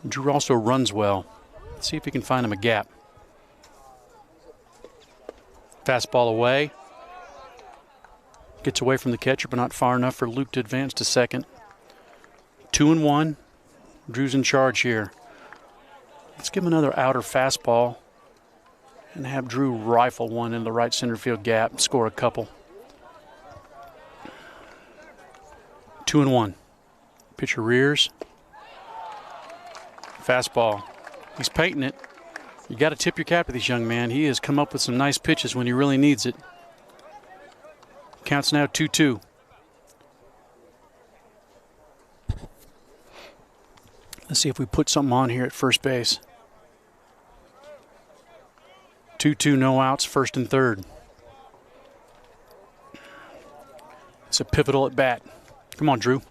Drew also runs well. Let's see if he can find him a gap. Fastball away. Gets away from the catcher, but not far enough for Luke to advance to second. 2-1. Drew's in charge here. Let's give him another outer fastball and have Drew rifle one in the right center field gap and score a couple. 2-1. Pitcher rears. Fastball. He's painting it. You got to tip your cap to this young man. He has come up with some nice pitches when he really needs it. Counts now 2-2. Let's see if we put something on here at first base. 2-2, no outs, first and third. It's a pivotal at bat. Come on, Drew.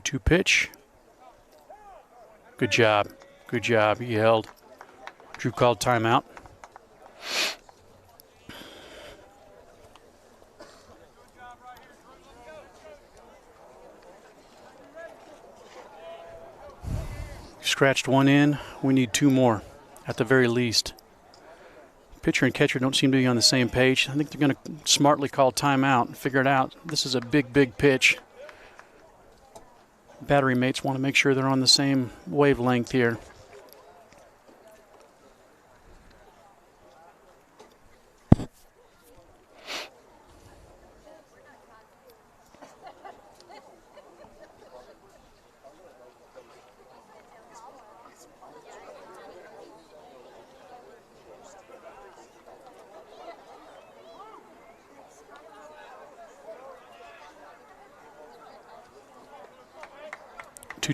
Two pitch. Good job. Good job. He held. Drew called timeout. Scratched one in. We need two more at the very least. Pitcher and catcher don't seem to be on the same page. I think they're going to smartly call timeout and figure it out. This is a big, big pitch. Battery mates want to make sure they're on the same wavelength here.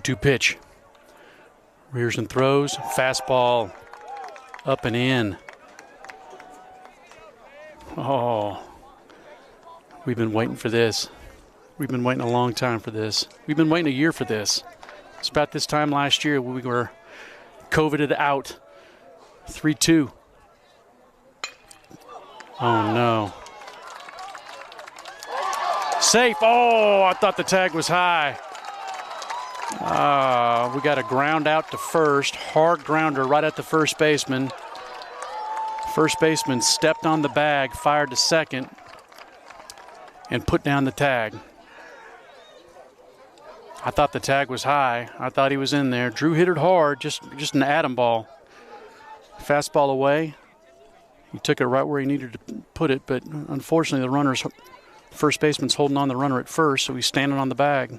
Two pitch. Rears and throws. Fastball up and in. Oh, we've been waiting for this. We've been waiting a long time for this. We've been waiting a year for this. It's about this time last year we were COVIDed out. 3-2. Oh, no. Safe. Oh, I thought the tag was high. We got a ground out to first. Hard grounder right at the first baseman. First baseman stepped on the bag, fired to second, and put down the tag. I thought the tag was high. I thought he was in there. Drew hit it hard, just an atom ball. Fastball away. He took it right where he needed to put it, but unfortunately the first baseman's holding on the runner at first, so he's standing on the bag.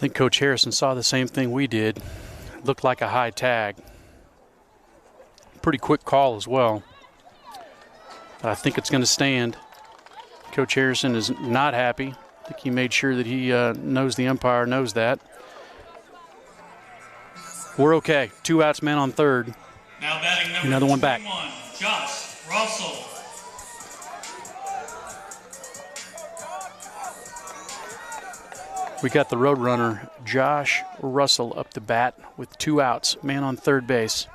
think Coach Harrison saw the same thing we did. Looked like a high tag. Pretty quick call as well. But I think it's going to stand. Coach Harrison is not happy. I think he made sure that he knows the umpire knows that. We're okay. 2 outs, man on third. Now batting number Another one back. 21, Josh Russell. We got the road runner, Josh Russell, up the bat with 2 outs, man on third base.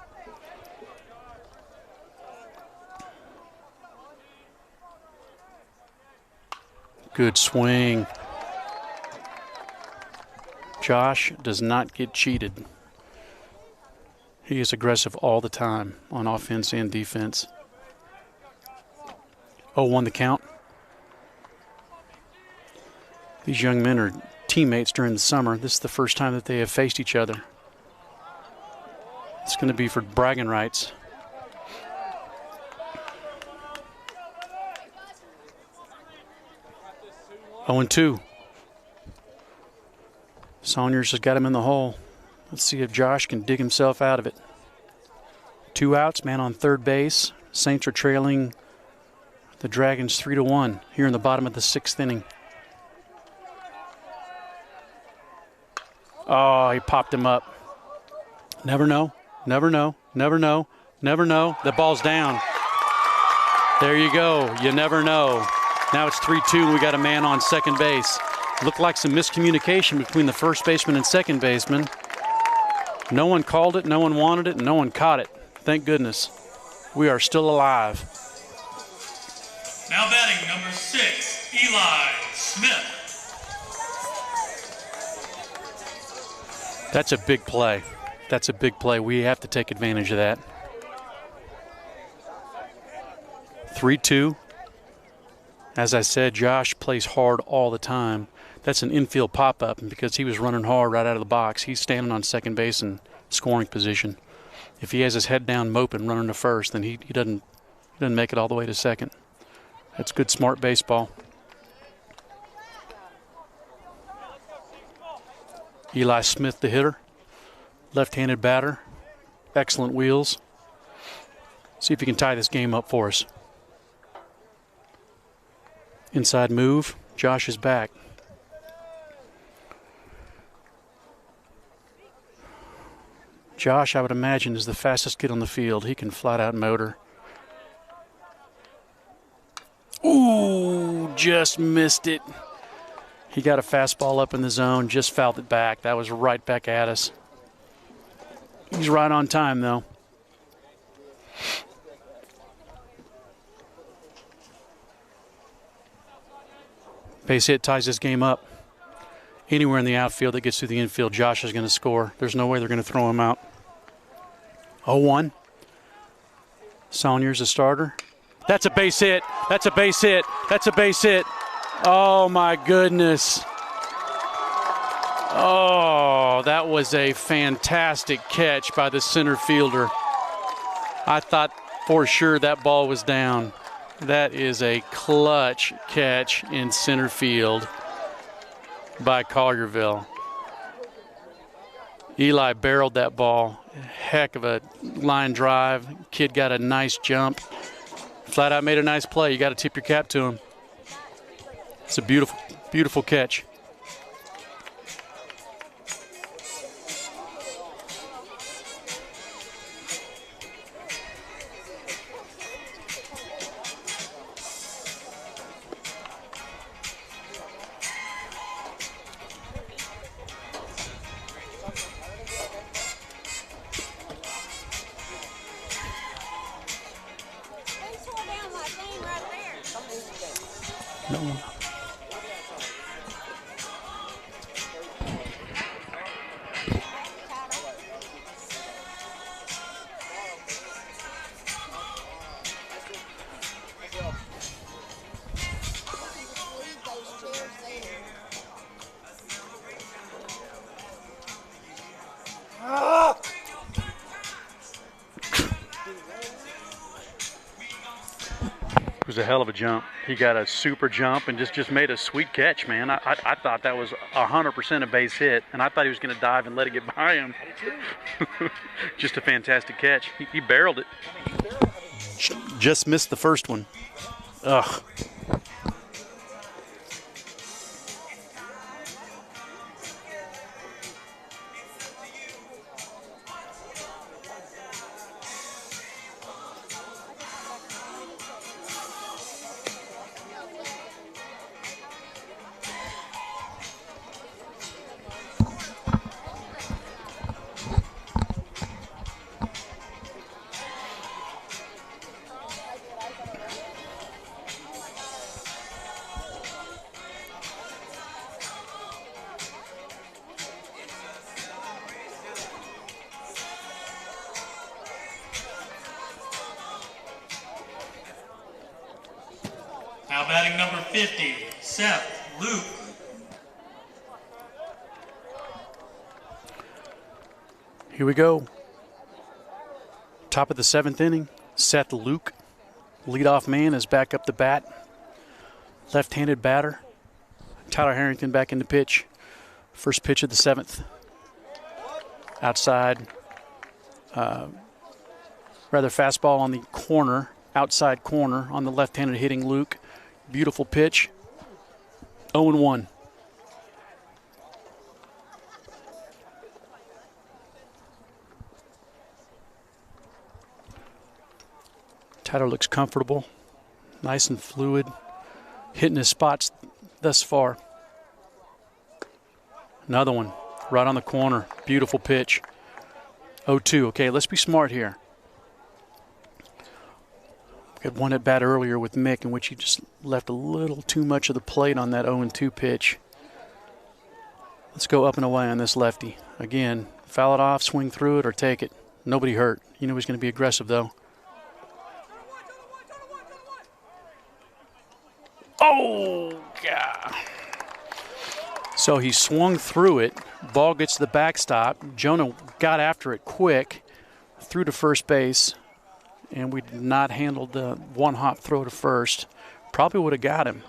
Good swing. Josh does not get cheated. He is aggressive all the time on offense and defense. 0-1 the count. These young men are teammates during the summer. This is the first time that they have faced each other. It's going to be for bragging rights. Oh, 0-2. Saunders has got him in the hole. Let's see if Josh can dig himself out of it. 2 outs, man on third base. Saints are trailing the Dragons 3-1 here in the bottom of the 6th inning. Oh, he popped him up. Never know, never know, never know, never know. The ball's down. There you go. You never know. Now it's 3-2. We got a man on second base. Looked like some miscommunication between the first baseman and second baseman. No one called it, no one wanted it, and no one caught it. Thank goodness. We are still alive. Now batting number 6, Eli Smith. That's a big play. That's a big play. We have to take advantage of that. 3-2. As I said, Josh plays hard all the time. That's an infield pop-up, and because he was running hard right out of the box, he's standing on second base in scoring position. If he has his head down moping running to first, then he doesn't make it all the way to second. That's good, smart baseball. Eli Smith, the hitter, left-handed batter, excellent wheels. See if he can tie this game up for us. Inside move, Josh is back. Josh, I would imagine, is the fastest kid on the field. He can flat out motor. Ooh, just missed it. He got a fastball up in the zone, just fouled it back. That was right back at us. He's right on time, though. Base hit ties this game up. Anywhere in the outfield that gets through the infield, Josh is going to score. There's no way they're going to throw him out. 0-1. Saunders, a starter. That's a base hit. That's a base hit. That's a base hit. Oh, my goodness. Oh, that was a fantastic catch by the center fielder. I thought for sure that ball was down. That is a clutch catch in center field by Collierville. Eli barreled that ball. Heck of a line drive. Kid got a nice jump. Flat out made a nice play. You got to tip your cap to him. It's a beautiful, beautiful catch. was a hell of a jump. He got a super jump and just made a sweet catch, man. I thought that was 100% a base hit, and I thought he was going to dive and let it get by him. Just a fantastic catch. He barreled it. Just missed the first one. Ugh. Now batting number 50, Seth Luke. Here we go. Top of the 7th inning. Seth Luke, leadoff man, is back up the bat. Left-handed batter. Tyler Harrington back in the pitch. First pitch of the 7th. Outside. Rather fastball on the corner, outside corner on the left-handed hitting Luke. Beautiful pitch. 0-1. Tyler looks comfortable, nice and fluid, hitting his spots thus far. Another one, right on the corner. Beautiful pitch. 0-2. Okay, let's be smart here. We had one at bat earlier with Mick in which he just left a little too much of the plate on that 0-2 pitch. Let's go up and away on this lefty. Again, foul it off, swing through it, or take it. Nobody hurt. You know he's going to be aggressive, though. Oh, God. So he swung through it. Ball gets to the backstop. Jonah got after it quick, threw to first base, and we did not handle the one-hop throw to first. Probably would have got him.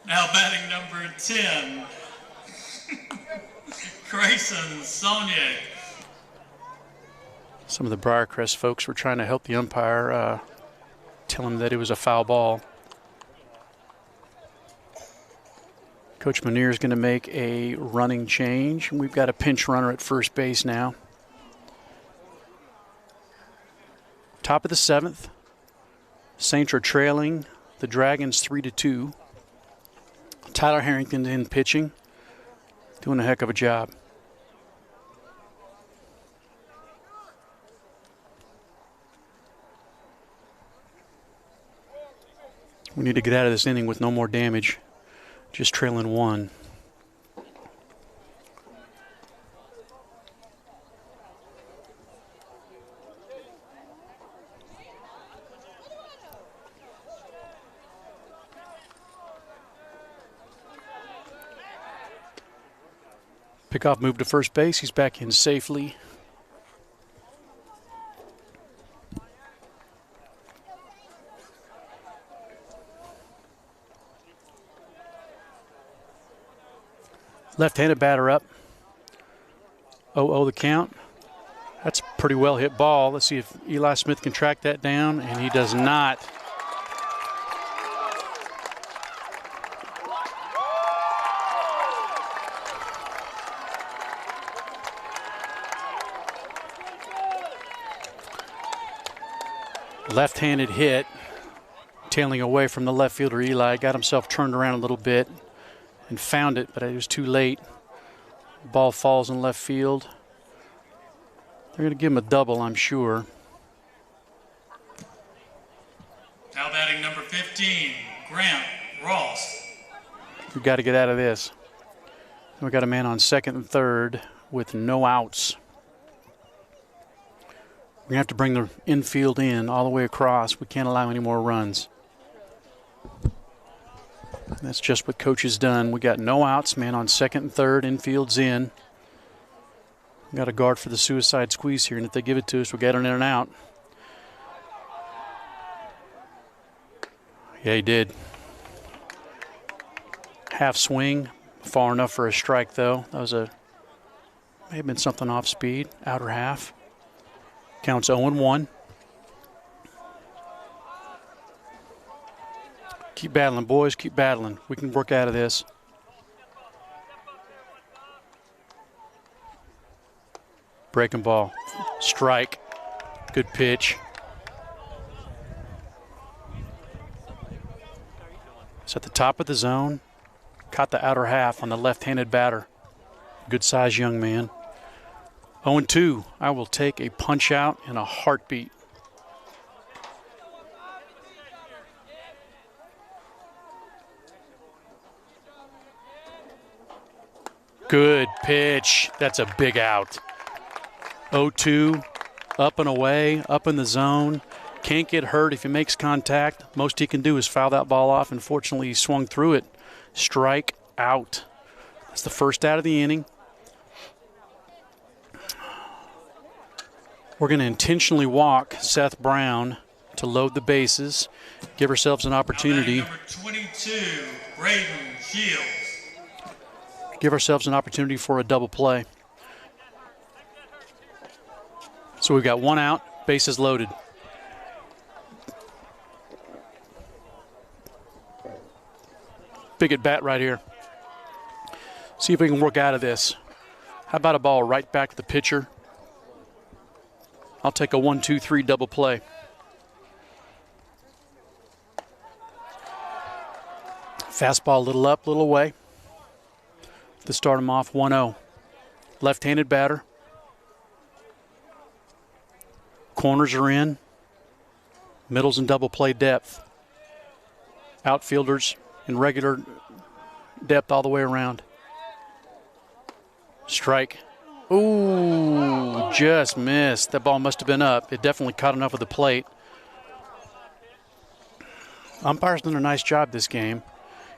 Now batting number 10, Grayson Saunier. Some of the Briarcrest folks were trying to help the umpire, tell him that it was a foul ball. Coach Munir is going to make a running change. We've got a pinch runner at first base now. Top of the 7th. Saints are trailing the Dragons 3-2. Tyler Harrington in pitching, doing a heck of a job. We need to get out of this inning with no more damage. Just trailing 1. Pickoff moved to first base. He's back in safely. Left-handed batter up. 0-0 the count. That's a pretty well hit ball. Let's see if Eli Smith can track that down, and he does not. Left-handed hit, tailing away from the left fielder Eli. Got himself turned around a little bit and found it, but it was too late. Ball falls in left field. They're going to give him a double, I'm sure. Now batting number 15, Grant Ross. We've got to get out of this. We've got a man on second and third with no outs. We're going to have to bring the infield in all the way across. We can't allow any more runs. That's just what coach has done. We got no outs, man on second and third, infield's in. Got a guard for the suicide squeeze here, and if they give it to us, we'll get it in and out. Yeah, he did. Half swing, far enough for a strike, though. That was may have been something off speed, outer half. Counts 0-1. Keep battling, boys, keep battling. We can work out of this. Breaking ball, strike, good pitch. It's at the top of the zone. Caught the outer half on the left-handed batter. Good size young man. 0-2. I will take a punch out in a heartbeat. Good pitch. That's a big out. 0-2. Up and away, up in the zone. Can't get hurt if he makes contact. Most he can do is foul that ball off. Unfortunately, he swung through it. Strike out. That's the first out of the inning. We're going to intentionally walk Seth Brown to load the bases, give ourselves an opportunity. Number 22, Braden Shields. Give ourselves an opportunity for a double play. So we've got one out, bases loaded. Big at bat right here. See if we can work out of this. How about a ball right back to the pitcher? I'll take a 1-2-3 double play. Fastball a little up, a little away. To start him off 1-0. Left-handed batter. Corners are in. Middle's in double play depth. Outfielders in regular depth all the way around. Strike. Ooh, just missed. That ball must have been up. It definitely caught enough of the plate. Umpire's done a nice job this game.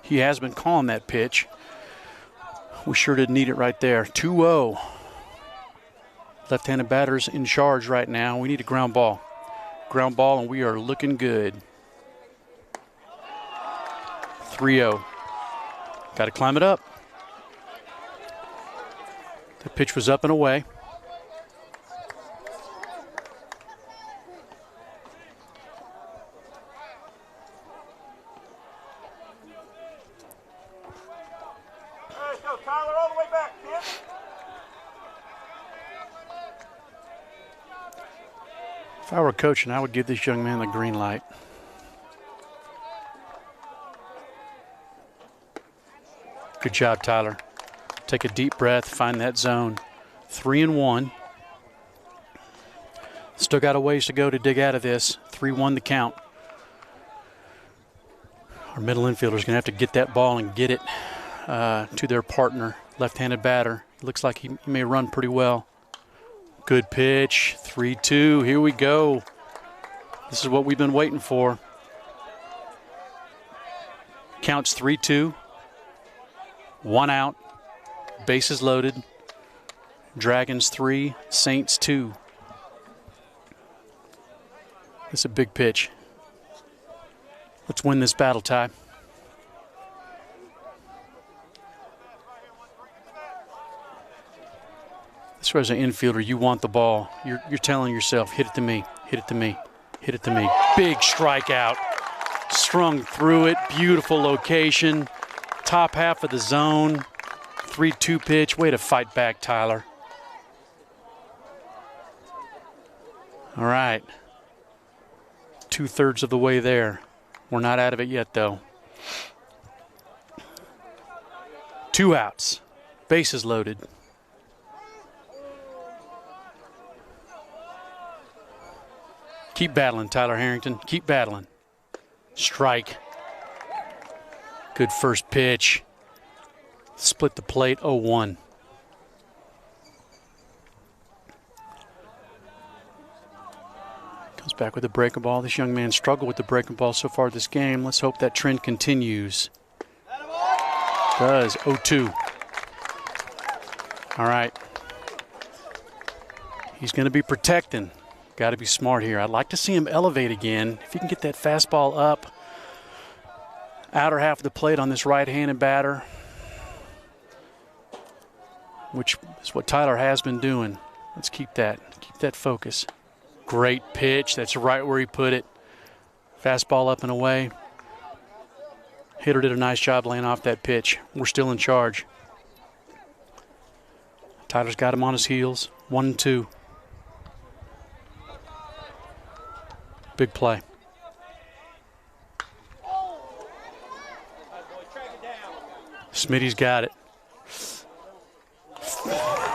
He has been calling that pitch. We sure did need it right there. 2-0. Left-handed batter's in charge right now. We need a ground ball. Ground ball, and we are looking good. 3-0. Got to climb it up. The pitch was up and away. Let's go, Tyler, all the way back, kid. If I were coaching, I would give this young man the green light. Good job, Tyler. Take a deep breath, find that zone. 3-1. Still got a ways to go to dig out of this. 3-1 the count. Our middle infielder's going to have to get that ball and get it to their partner, left-handed batter. Looks like he may run pretty well. Good pitch, 3-2. Here we go. This is what we've been waiting for. Counts 3-2. One out. Bases loaded. Dragons 3, Saints 2. It's a big pitch. Let's win this battle, Ty. This was an infielder. You want the ball. You're telling yourself, hit it to me, hit it to me, hit it to me. Big strikeout. Strung through it. Beautiful location. Top half of the zone. 3-2 pitch. Way to fight back, Tyler. All right. 2/3 of the way there. We're not out of it yet, though. 2 outs. Bases loaded. Keep battling, Tyler Harrington. Keep battling. Strike. Good first pitch. Split the plate, 0-1. Comes back with a breaking ball. This young man struggled with the breaking ball so far this game. Let's hope that trend continues. Does. 0-2. All right. He's going to be protecting. Got to be smart here. I'd like to see him elevate again. If he can get that fastball up, outer half of the plate on this right-handed batter, which is what Tyler has been doing. Let's keep that focus. Great pitch. That's right where he put it. Fastball up and away. Hitter did a nice job laying off that pitch. We're still in charge. Tyler's got him on his heels. 1-2. Big play. Smitty's got it.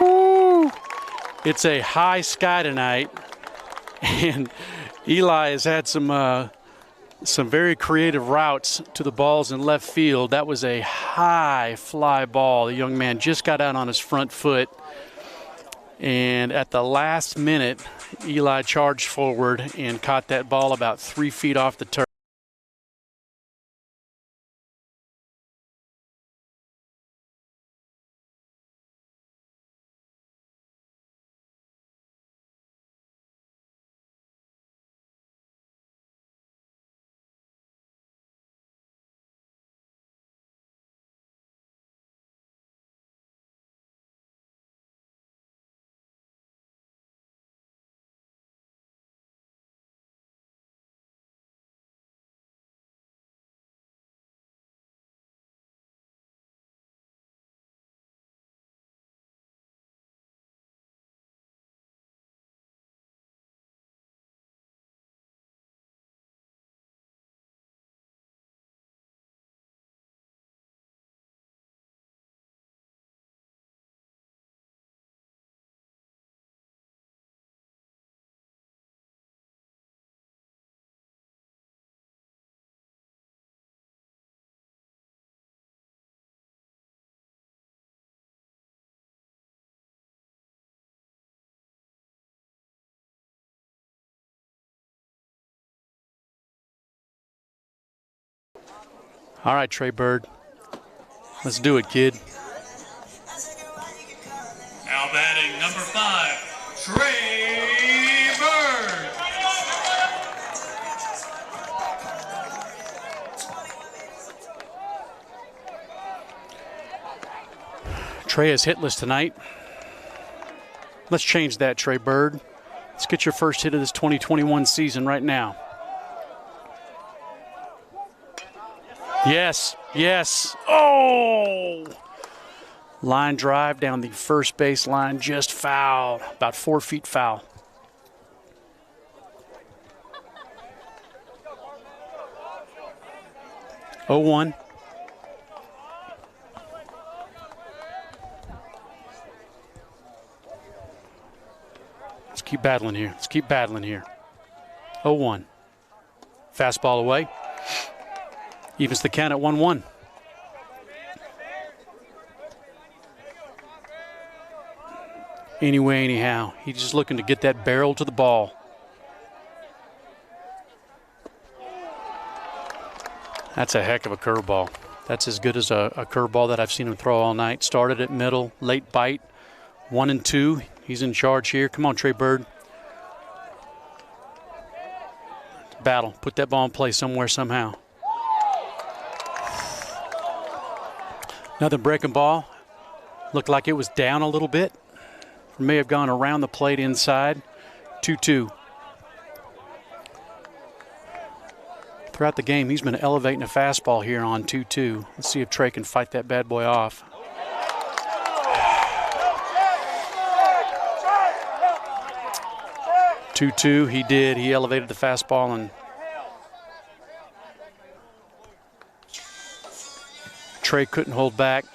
Woo. It's a high sky tonight, and Eli has had some very creative routes to the balls in left field. That was a high fly ball. The young man just got out on his front foot, and at the last minute, Eli charged forward and caught that ball about 3 feet off the turf. All right, Trey Bird. Let's do it, kid. Now batting number 5, Trey Bird. Trey is hitless tonight. Let's change that, Trey Bird. Let's get your first hit of this 2021 season right now. Yes, yes. Oh! Line drive down the first base line, just foul, about 4 feet foul. Oh, 1. Let's keep battling here. Let's keep battling here. 0-1. Fastball away. Evens the count at 1-1. Anyway, anyhow, he's just looking to get that barrel to the ball. That's a heck of a curveball. That's as good as a curveball that I've seen him throw all night. Started at middle, late bite, 1-2. He's in charge here. Come on, Trey Bird. Battle. Put that ball in play somewhere, somehow. Another breaking ball. Looked like it was down a little bit. May have gone around the plate inside. 2-2. Throughout the game, he's been elevating a fastball here on 2-2. Let's see if Trey can fight that bad boy off. Two-two, he did. He elevated the fastball, and Trey couldn't hold back.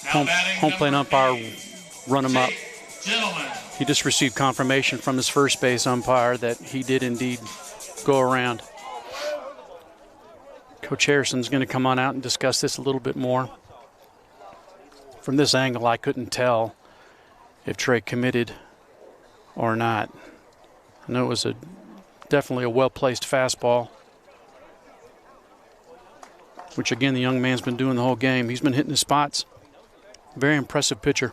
Home plate umpire run him up. Gentlemen. He just received confirmation from his first base umpire that he did indeed go around. Coach Harrison's going to come on out and discuss this a little bit more. From this angle, I couldn't tell if Trey committed or not. I know it was definitely a well-placed fastball, which, again, the young man's been doing the whole game. He's been hitting his spots. Very impressive pitcher.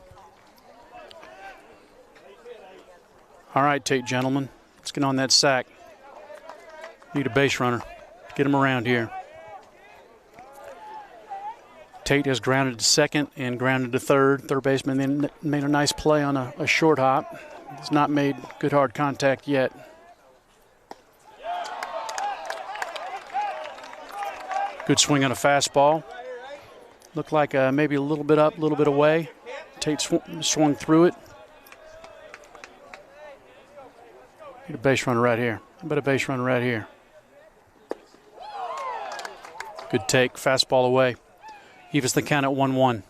All right, Tate gentlemen, let's get on that sack. Need a base runner. Get him around here. Tate has grounded to second and grounded to third. Third baseman then made a nice play on a short hop. He's not made good hard contact yet. Good swing on a fastball. Looked like maybe a little bit up, a little bit away. Tate swung through it. Get a base runner right here. How about a base runner right here? Good take, fastball away. Evens the count at 1-1.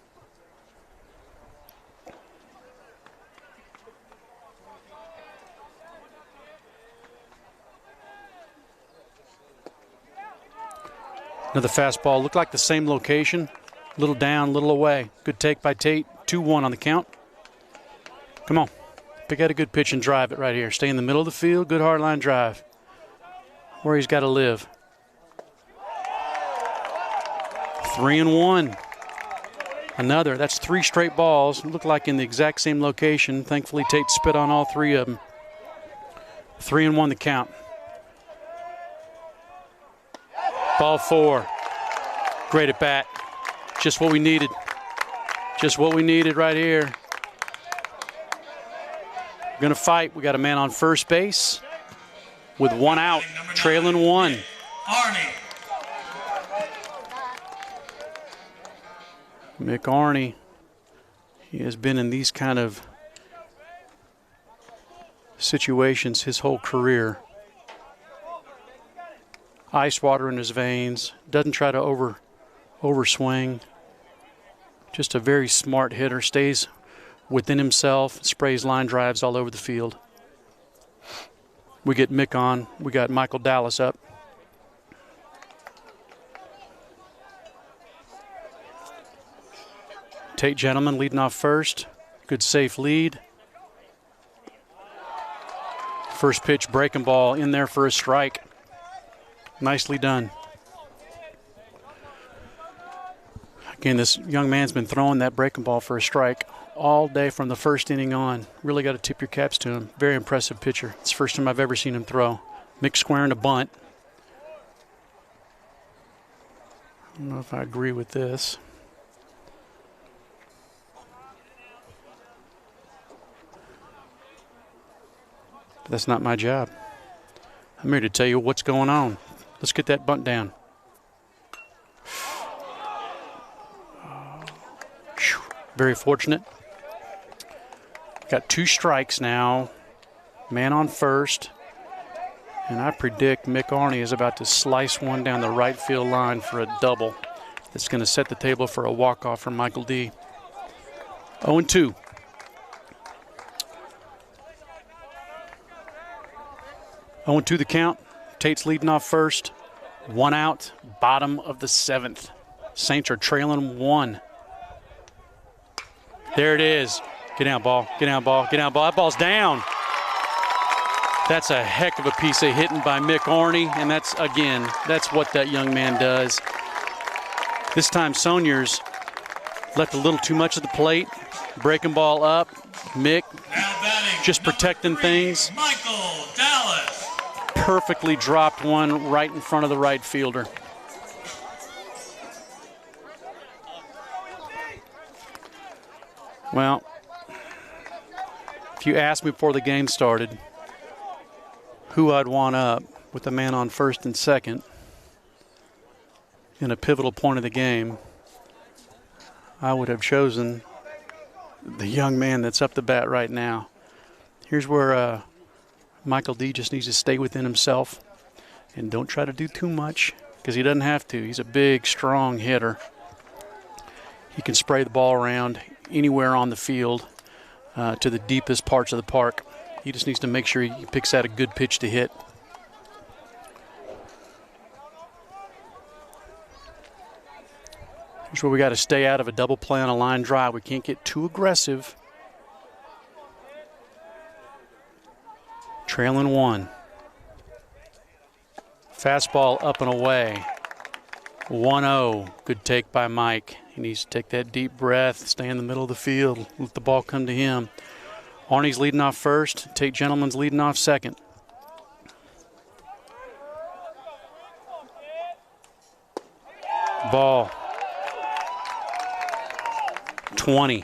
Another fastball. Looked like the same location. A little down, a little away. Good take by Tate. 2-1 on the count. Come on. Pick out a good pitch and drive it right here. Stay in the middle of the field. Good hard line drive. Where he's got to live. 3-1. Another. That's 3 straight balls. Look like in the exact same location. Thankfully, Tate spit on all 3 of them. 3-1 the count. Ball 4. Great at bat. Just what we needed. Just what we needed right here. We're going to fight. We got a man on first base with 1 out, trailing 1. Arnie. Mick Arnie, he has been in these kind of situations his whole career. Ice water in his veins, doesn't try to overswing. Just a very smart hitter, stays within himself, sprays line drives all over the field. We get Mick on, we got Michael Dallas up. Tate gentlemen leading off first. Good safe lead. First pitch breaking ball in there for a strike. Nicely done. Again, this young man's been throwing that breaking ball for a strike all day from the first inning on. Really got to tip your caps to him. Very impressive pitcher. It's the first time I've ever seen him throw. Mick squaring a bunt. I don't know if I agree with this. But that's not my job. I'm here to tell you what's going on. Let's get that bunt down. Very fortunate. Got 2 strikes now. Man on first. And I predict Mick Arnie is about to slice one down the right field line for a double. That's going to set the table for a walk-off from Michael D. 0-2. To the count. Tate's leading off first. 1 out, bottom of the 7th. Saints are trailing 1. There it is. Get down, ball. Get down, ball. Get down, ball. That ball's down. That's a heck of a piece of hitting by Mick Arnie, and that's, again, that's what that young man does. This time, Sauniers left a little too much of the plate. Breaking ball up. Mick just protecting things. Michael Dallas. Perfectly dropped one right in front of the right fielder. Well, if you asked me before the game started who I'd want up with the man on first and second in a pivotal point of the game, I would have chosen the young man that's up the bat right now. Here's where Michael D just needs to stay within himself and don't try to do too much because he doesn't have to. He's a big, strong hitter. He can spray the ball around anywhere on the field to the deepest parts of the park. He just needs to make sure he picks out a good pitch to hit. Here's where we got to stay out of a double play on a line drive. We can't get too aggressive. Trailing 1. Fastball up and away. 1-0. Good take by Mike. He needs to take that deep breath, stay in the middle of the field, let the ball come to him. Arnie's leading off first. Tate Gentleman's leading off second. Ball. 20.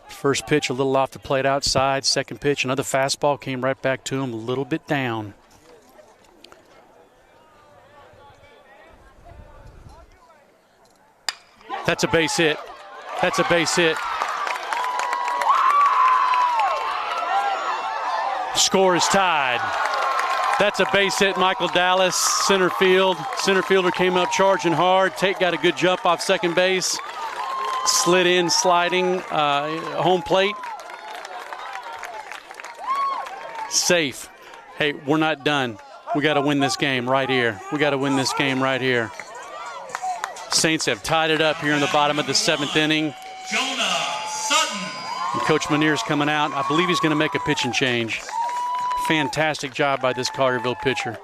First pitch a little off the plate outside. Second pitch, another fastball came right back to him, a little bit down. That's a base hit. That's a base hit. Score is tied. That's a base hit, Michael Dallas, center field. Center fielder came up charging hard. Tate got a good jump off second base. Slid in, sliding, home plate. Safe. Hey, we're not done. We got to win this game right here. We got to win this game right here. Saints have tied it up here in the bottom of the 7th inning. Jonas, Sutton. And Coach Manier's coming out. I believe he's going to make a pitching change. Fantastic job by this Collierville pitcher.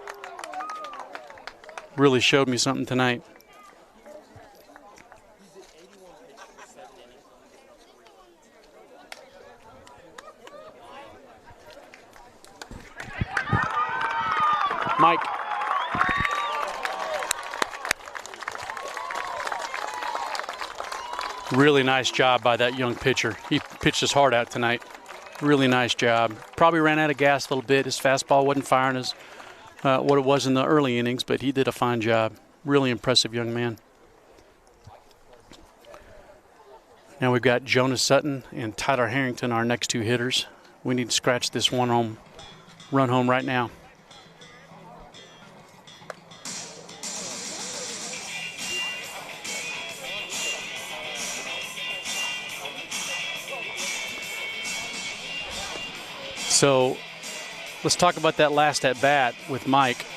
Really showed me something tonight. Mike. Really nice job by that young pitcher. He pitched his heart out tonight. Really nice job. Probably ran out of gas a little bit. His fastball wasn't firing as what it was in the early innings, but he did a fine job. Really impressive young man. Now we've got Jonas Sutton and Tyler Harrington, our next two hitters. We need to scratch this one home, run home right now. So let's talk about that last at-bat with Mike.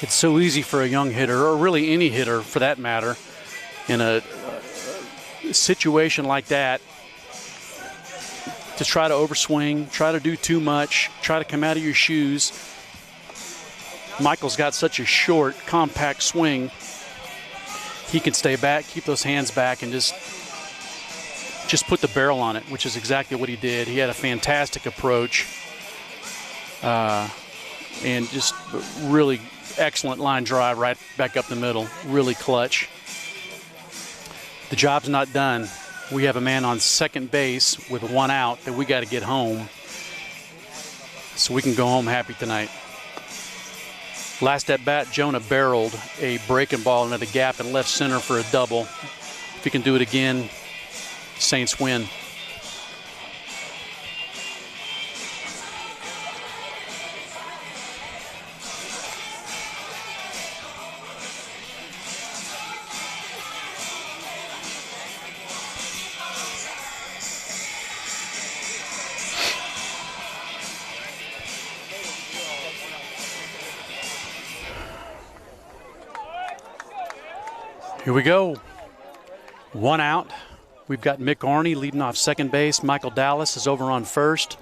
It's so easy for a young hitter, or really any hitter for that matter, in a situation like that, to try to overswing, try to do too much, try to come out of your shoes. Michael's got such a short, compact swing. He can stay back, keep those hands back, and just put the barrel on it, which is exactly what he did. He had a fantastic approach and just really excellent line drive right back up the middle. Really clutch. The job's not done. We have a man on second base with one out that we got to get home so we can go home happy tonight. Last at bat, Jonah barreled a breaking ball into the gap in left center for a double. If he can do it again, Saints win. Here we go. One out. We've got Mick Arney leading off second base. Michael Dallas is over on first.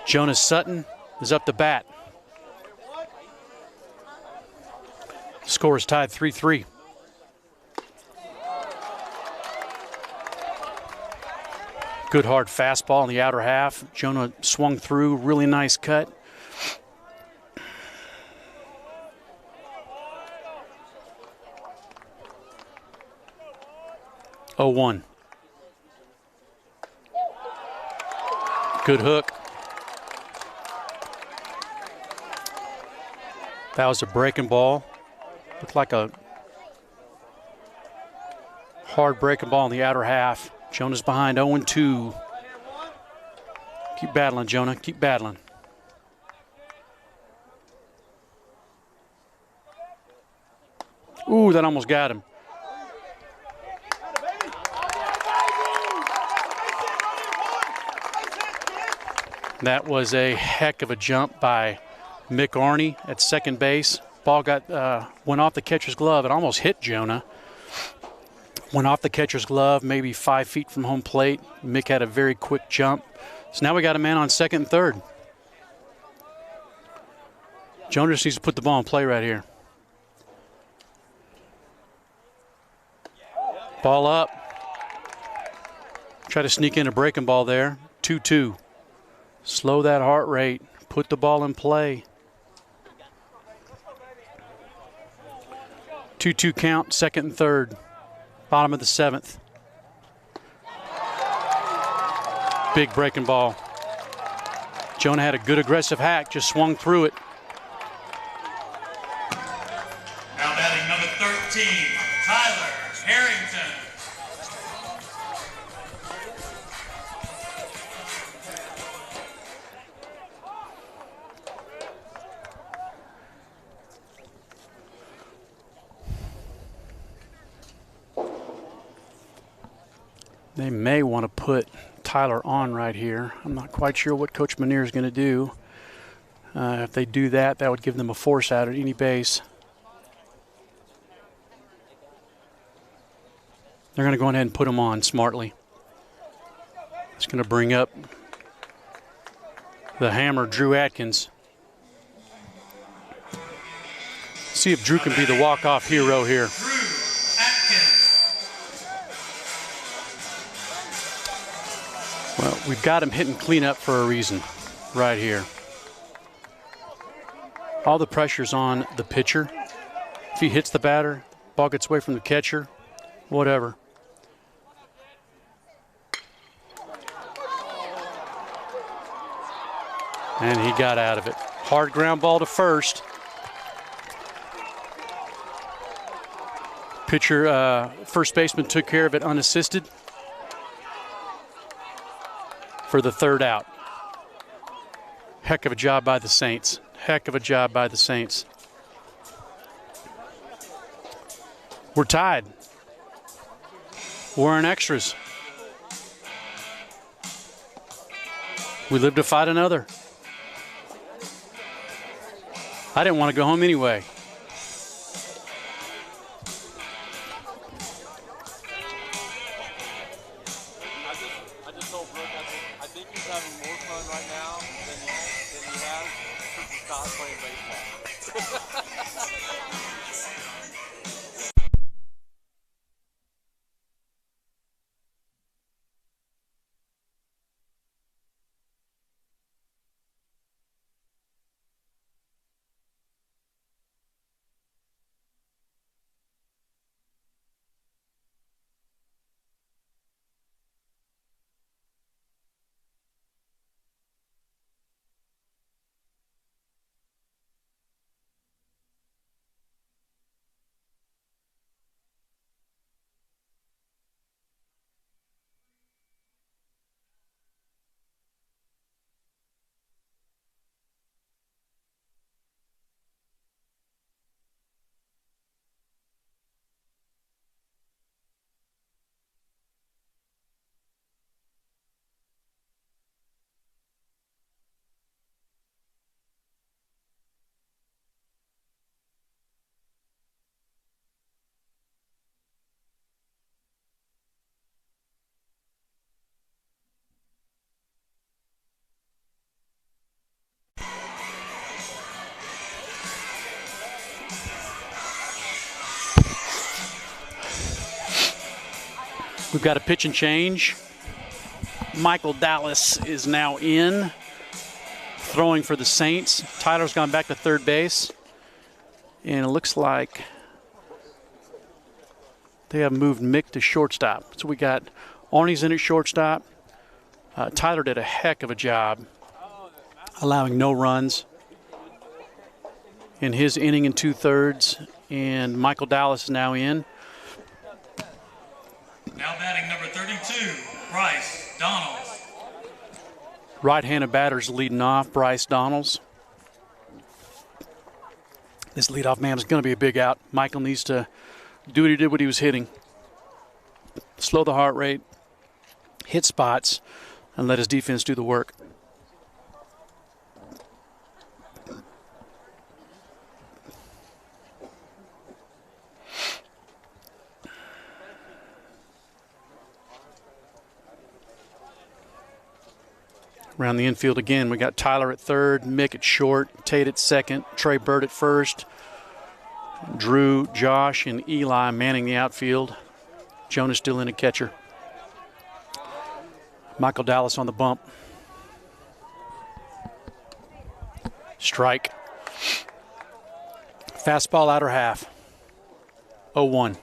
Jonas Sutton is up to bat. Score is tied 3-3. Good hard fastball in the outer half. Jonah swung through. Really nice cut. Oh, 1. Good hook. That was a breaking ball. Looked like a hard breaking ball in the outer half. Jonah's behind 0-2. Keep battling, Jonah. Keep battling. Ooh, that almost got him. That was a heck of a jump by Mick Arney at second base. Ball went off the catcher's glove. It almost hit Jonah. Went off the catcher's glove, maybe 5 feet from home plate. Mick had a very quick jump. So now we got a man on second and third. Jonas needs to put the ball in play right here. Ball up. Try to sneak in a breaking ball there. 2-2. Slow that heart rate. Put the ball in play. 2-2 count, second and third. Bottom of the seventh. Big breaking ball. Jonah had a good aggressive hack, just swung through it. Now batting number 13, Tyler Harrington. They may want to put Tyler on right here. I'm not quite sure what Coach Manier is going to do. If they do that, that would give them a force out at any base. They're going to go ahead and put him on smartly. It's going to bring up the hammer, Drew Atkins. See if Drew can be the walk-off hero here. Well, we've got him hitting cleanup for a reason right here. All the pressure's on the pitcher. If he hits the batter, ball gets away from the catcher, whatever. And he got out of it. Hard ground ball to first. Pitcher, first baseman took care of it unassisted for the third out. Heck of a job by the Saints. Heck of a job by the Saints. We're tied. We're in extras. We live to fight another. I didn't want to go home anyway. I just told Brooke, I think he's having more fun right now than he has since he stopped playing baseball. We've got a pitch and change. Michael Dallas is now in, throwing for the Saints. Tyler's gone back to third base. And it looks like they have moved Mick to shortstop. So we got Arnie's in at shortstop. Tyler did a heck of a job allowing no runs in his inning and 2/3. And Michael Dallas is now in. Now batting number 32, Bryce Donalds. Right-handed batter's leading off, Bryce Donalds. This leadoff man is going to be a big out. Michael needs to do what he did when he was hitting. Slow the heart rate, hit spots, and let his defense do the work. Around the infield again, we got Tyler at third, Mick at short, Tate at second, Trey Bird at first, Drew, Josh, and Eli manning the outfield. Jonas still in at catcher. Michael Dallas on the bump. Strike. Fastball outer half. 0-1.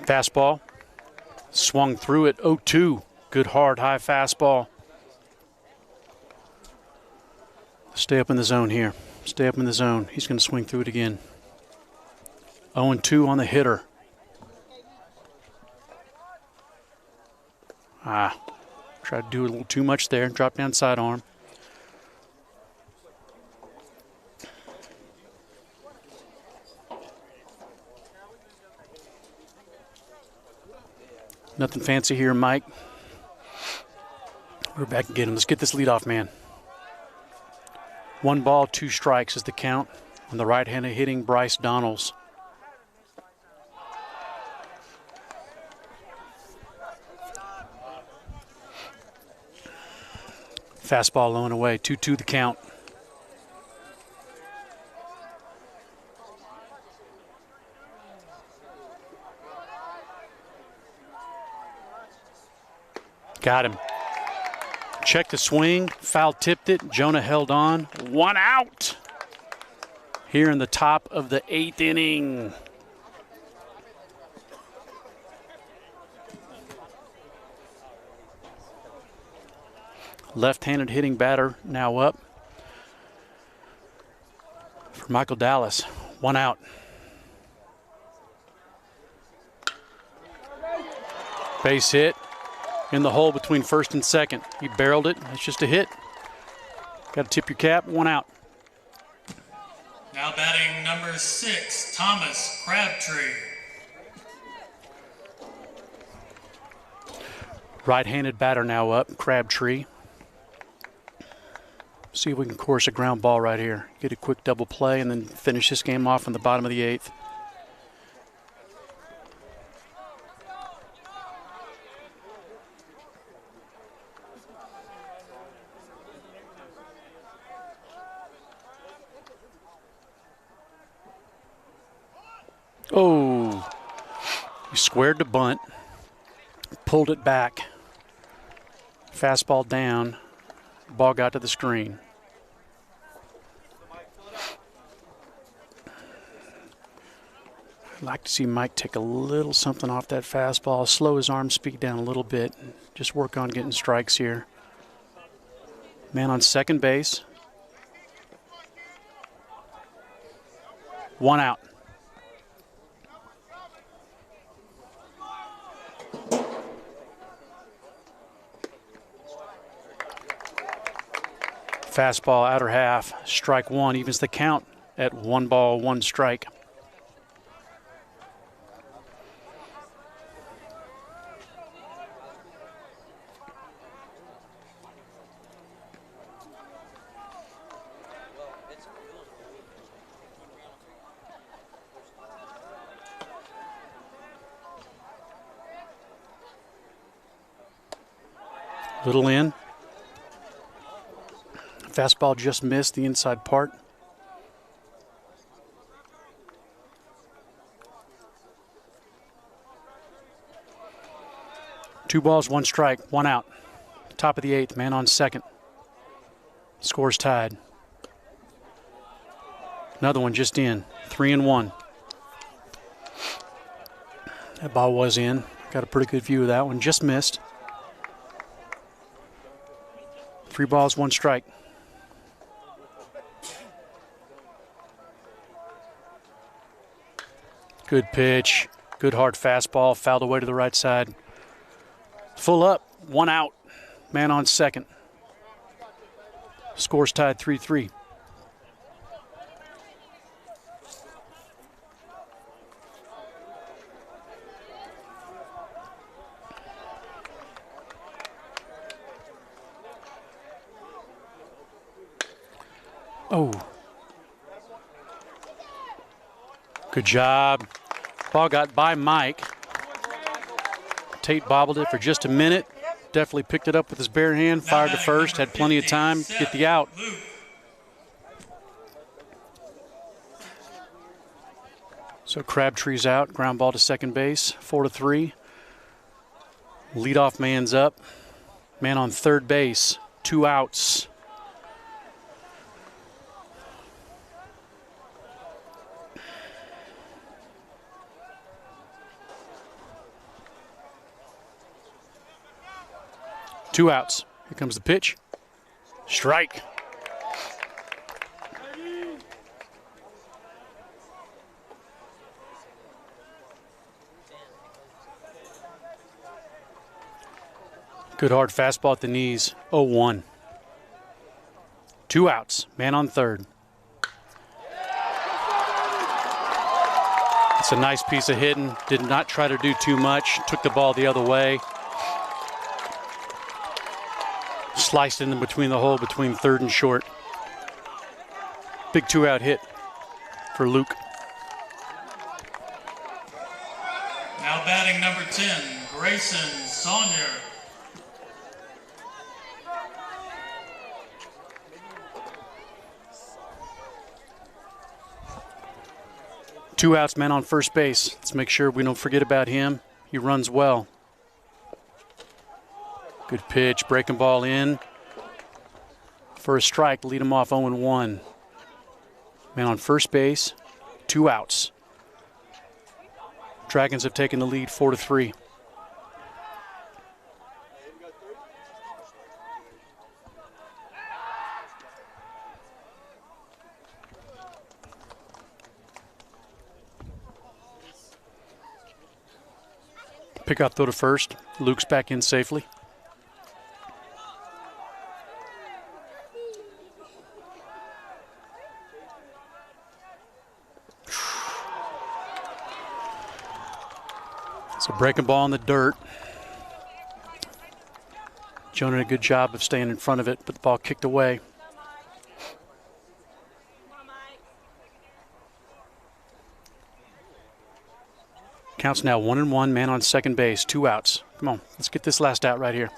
Fastball. Swung through it. 0-2. Good hard high fastball. Stay up in the zone here. Stay up in the zone. He's going to swing through it again. 0-2 on the hitter. Tried to do a little too much there. Drop down sidearm. Nothing fancy here, Mike. We're back again. Let's get this leadoff man. 1 ball, 2 strikes is the count on the right-handed hitting Bryce Donalds. Fastball low and away, 2-2 the count. Got him. Check the swing, foul tipped it. Jonah held on. 1 out here in the top of the 8th inning. Left-handed hitting batter now up for Michael Dallas. 1 out. Base hit. In the hole between first and second. He barreled it. It's just a hit. Got to tip your cap. 1 out. Now batting number 6, Thomas Crabtree. Right-handed batter now up, Crabtree. See if we can course a ground ball right here. Get a quick double play and then finish this game off in the bottom of the 8th. Oh, he squared the bunt, pulled it back. Fastball down, ball got to the screen. I'd like to see Mike take a little something off that fastball, slow his arm speed down a little bit, just work on getting strikes here. Man on second base. 1 out. Fastball outer half, strike 1, evens the count at 1 ball, 1 strike. Little in. Fastball just missed the inside part. Two balls, 1 strike, 1 out. Top of the 8th, man on second. Score's tied. Another one just in, 3-1. That ball was in. Got a pretty good view of that one, just missed. 3 balls, 1 strike. Good pitch, good hard fastball, fouled away to the right side. Full up, 1 out, man on second. Score's tied 3-3. Oh. Good job. Ball got by Mike. Tate bobbled it for just a minute. definitely picked it up with his bare hand, fired to first, had plenty of time to get the out. So Crabtree's out, ground ball to second base, 4-3. Leadoff man's up. Man on third base, 2 outs. Two outs. Here comes the pitch. Strike. Good hard fastball at the knees. 0-1. 2 outs. Man on third. It's a nice piece of hitting. Did not try to do too much. Took the ball the other way. Sliced it in between the hole between third and short. Big 2-out hit for Luke. Now batting number 10, Grayson Saunier. Two outs, man on first base. Let's make sure we don't forget about him. He runs well. Good pitch, breaking ball in. For a strike, lead him off 0-1. Man on first base, 2 outs. Dragons have taken the lead 4-3. Pick up throw to first. Luke's back in safely. So breaking ball in the dirt. Jonah did a good job of staying in front of it, but the ball kicked away. Counts now 1-1, man on second base, 2 outs. Come on, let's get this last out right here.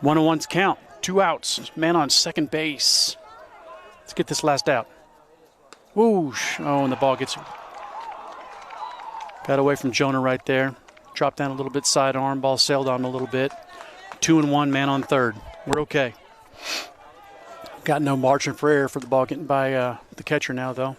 One on one's count, 2 outs, man on second base. Let's get this last out. Whoosh! Oh, and the ball got away from Jonah right there. Dropped down a little bit sidearm, ball sailed on a little bit. 2-1, man on third. We're okay. Got no margin for error for the ball getting by the catcher now, though.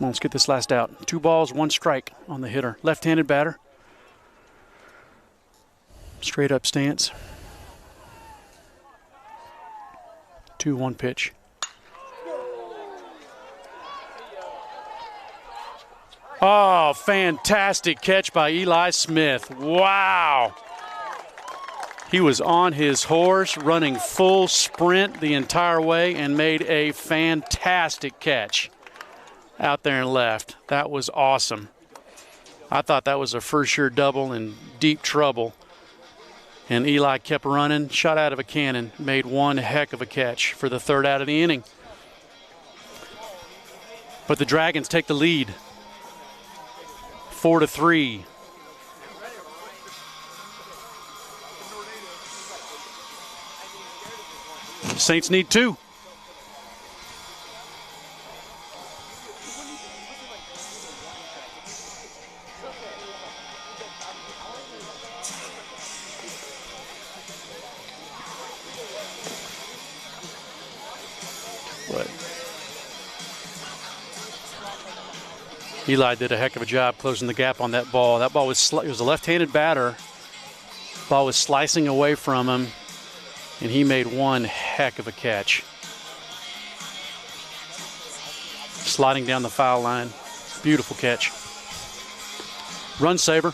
Well, let's get this last out. 2 balls, 1 strike on the hitter. Left-handed batter. Straight up stance. 2-1 pitch. Oh, fantastic catch by Eli Smith. Wow. He was on his horse, running full sprint the entire way, and made a fantastic catch out there and left. That was awesome. I thought that was a for sure double in deep trouble. And Eli kept running, shot out of a cannon, made one heck of a catch for the 3rd out of the inning. But the Dragons take the lead, 4-3. Saints need 2. Eli did a heck of a job closing the gap on that ball. That ball was it was a left-handed batter. Ball was slicing away from him, and he made one heck of a catch. Sliding down the foul line. Beautiful catch. Run saver.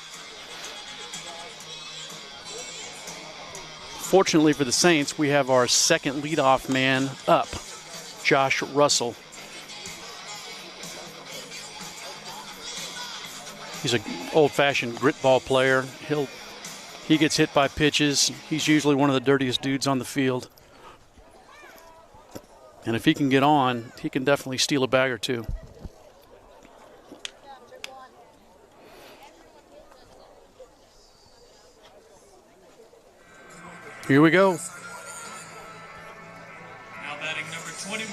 Fortunately for the Saints, we have our second leadoff man up, Josh Russell. He's an old-fashioned grit ball player. He gets hit by pitches. He's usually one of the dirtiest dudes on the field. And if he can get on, he can definitely steal a bag or two. Here we go. Now batting number 21,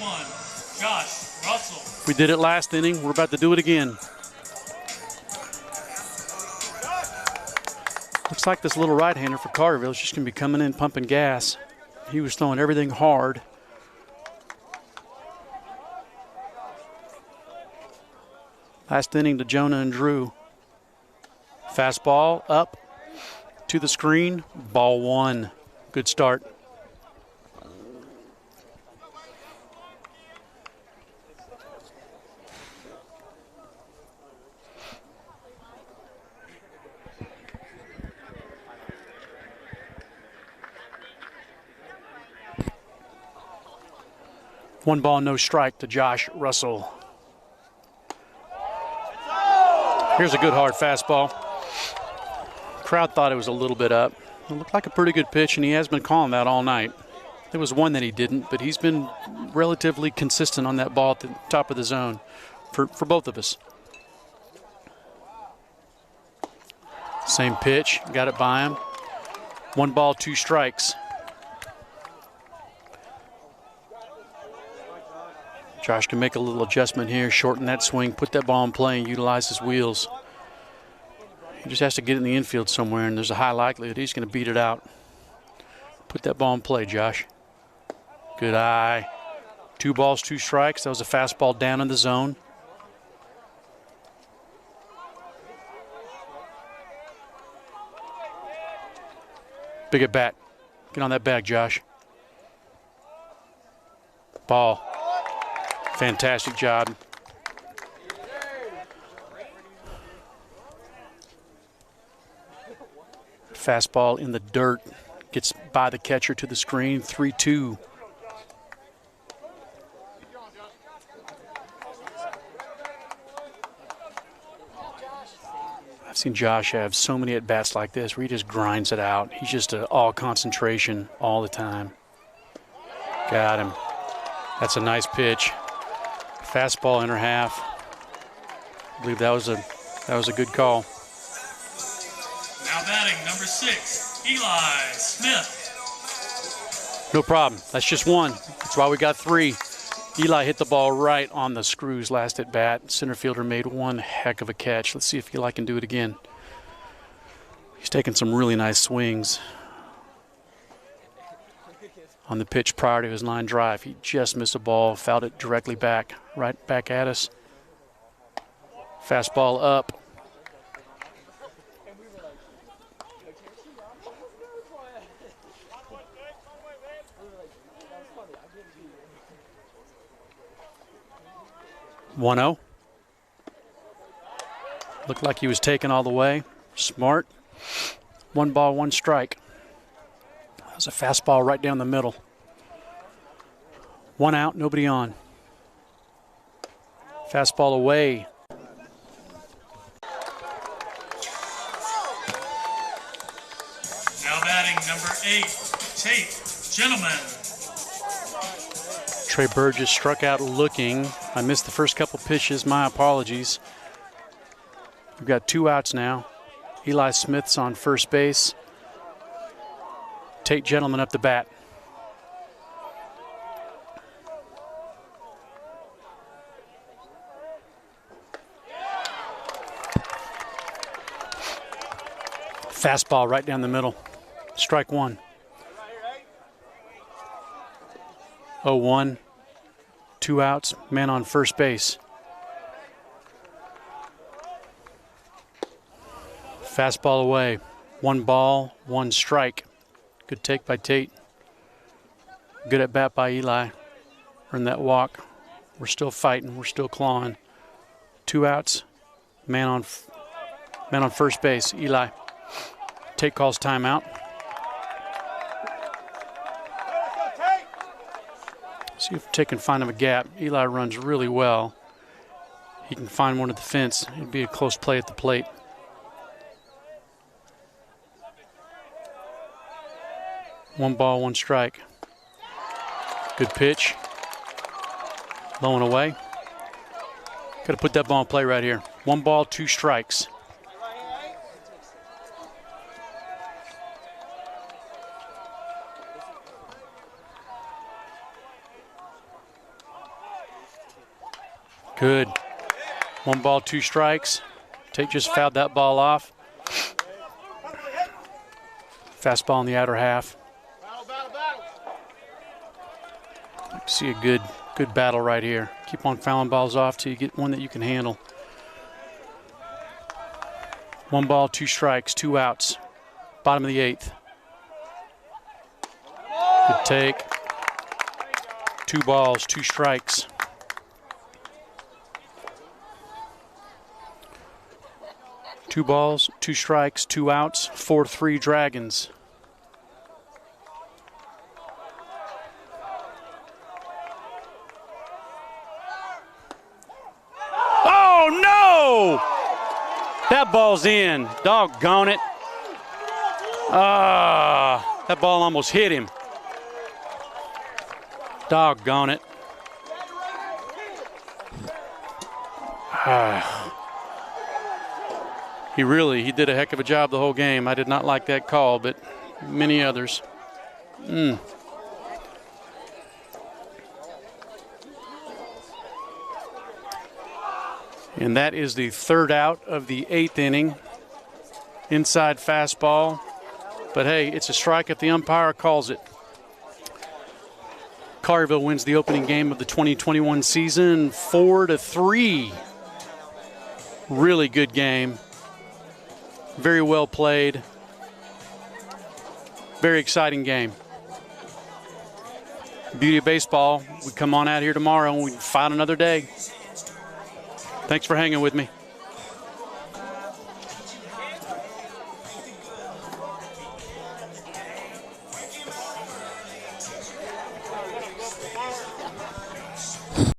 Josh Russell. We did it last inning. We're about to do it again. Looks like this little right-hander for Collierville is just going to be coming in pumping gas. He was throwing everything hard. Last inning to Jonah and Drew. Fastball up to the screen. Ball one. Good start. One ball, no strike to Josh Russell. Here's a good hard fastball. Crowd thought it was a little bit up. It looked like a pretty good pitch, and he has been calling that all night. There was one that he didn't, but he's been relatively consistent on that ball at the top of the zone for both of us. Same pitch, got it by him. One ball, two strikes. Josh can make a little adjustment here, shorten that swing, put that ball in play, and utilize his wheels. He just has to get it in the infield somewhere, and there's a high likelihood he's going to beat it out. Put that ball in play, Josh. Good eye. 2 balls, 2 strikes. That was a fastball down in the zone. Big at bat. Get on that bag, Josh. Ball. Fantastic job. Fastball in the dirt. Gets by the catcher to the screen. 3-2. I've seen Josh have so many at-bats like this where he just grinds it out. He's just all concentration all the time. Got him. That's a nice pitch. Fastball inner half. I believe that was a good call. Now batting number 6, Eli Smith. No problem. That's just one. That's why we got 3. Eli hit the ball right on the screws last at bat. Center fielder made one heck of a catch. Let's see if Eli can do it again. He's taking some really nice swings. On the pitch prior to his line drive, he just missed a ball, fouled it directly back, right back at us. Fastball up. (1-0). Looked like he was taken all the way. Smart. 1 ball, 1 strike. That was a fastball right down the middle. 1 out, nobody on. Fastball away. Now batting number 8, Tate Gentleman. Trey Burgess struck out looking. I missed the first couple pitches. My apologies. We've got 2 outs now. Eli Smith's on first base. Tate Gentleman up the bat. Fastball right down the middle. Strike 1. 0-1. 2 outs. Man on first base. Fastball away. 1 ball, 1 strike. Good take by Tate. Good at bat by Eli. Earned that walk. We're still fighting. We're still clawing. 2 outs. Man on first base. Eli. Tate calls timeout. See if Tick can find him a gap. Eli runs really well. He can find one at the fence. It'd be a close play at the plate. One ball, one strike. Good pitch. Low and away. Got to put that ball in play right here. One ball, two strikes. Good. One ball, two strikes. Tate just fouled that ball off. Fastball in the outer half. See a good battle right here. Keep on fouling balls off till you get one that you can handle. One ball, two strikes, two outs. Bottom of the 8th. Good take. Two balls, two strikes. Two balls, two strikes, two outs, 4-3 Dragons. Oh, no! That ball's in. Doggone it. That ball almost hit him. Doggone it. He did a heck of a job the whole game. I did not like that call, but many others. And that is the 3rd out of the 8th inning. Inside fastball. But hey, it's a strike if the umpire calls it. Collierville wins the opening game of the 2021 season 4-3. Really good game. Very well played. Very exciting game. Beauty of baseball. We come on out here tomorrow and we fight another day. Thanks for hanging with me.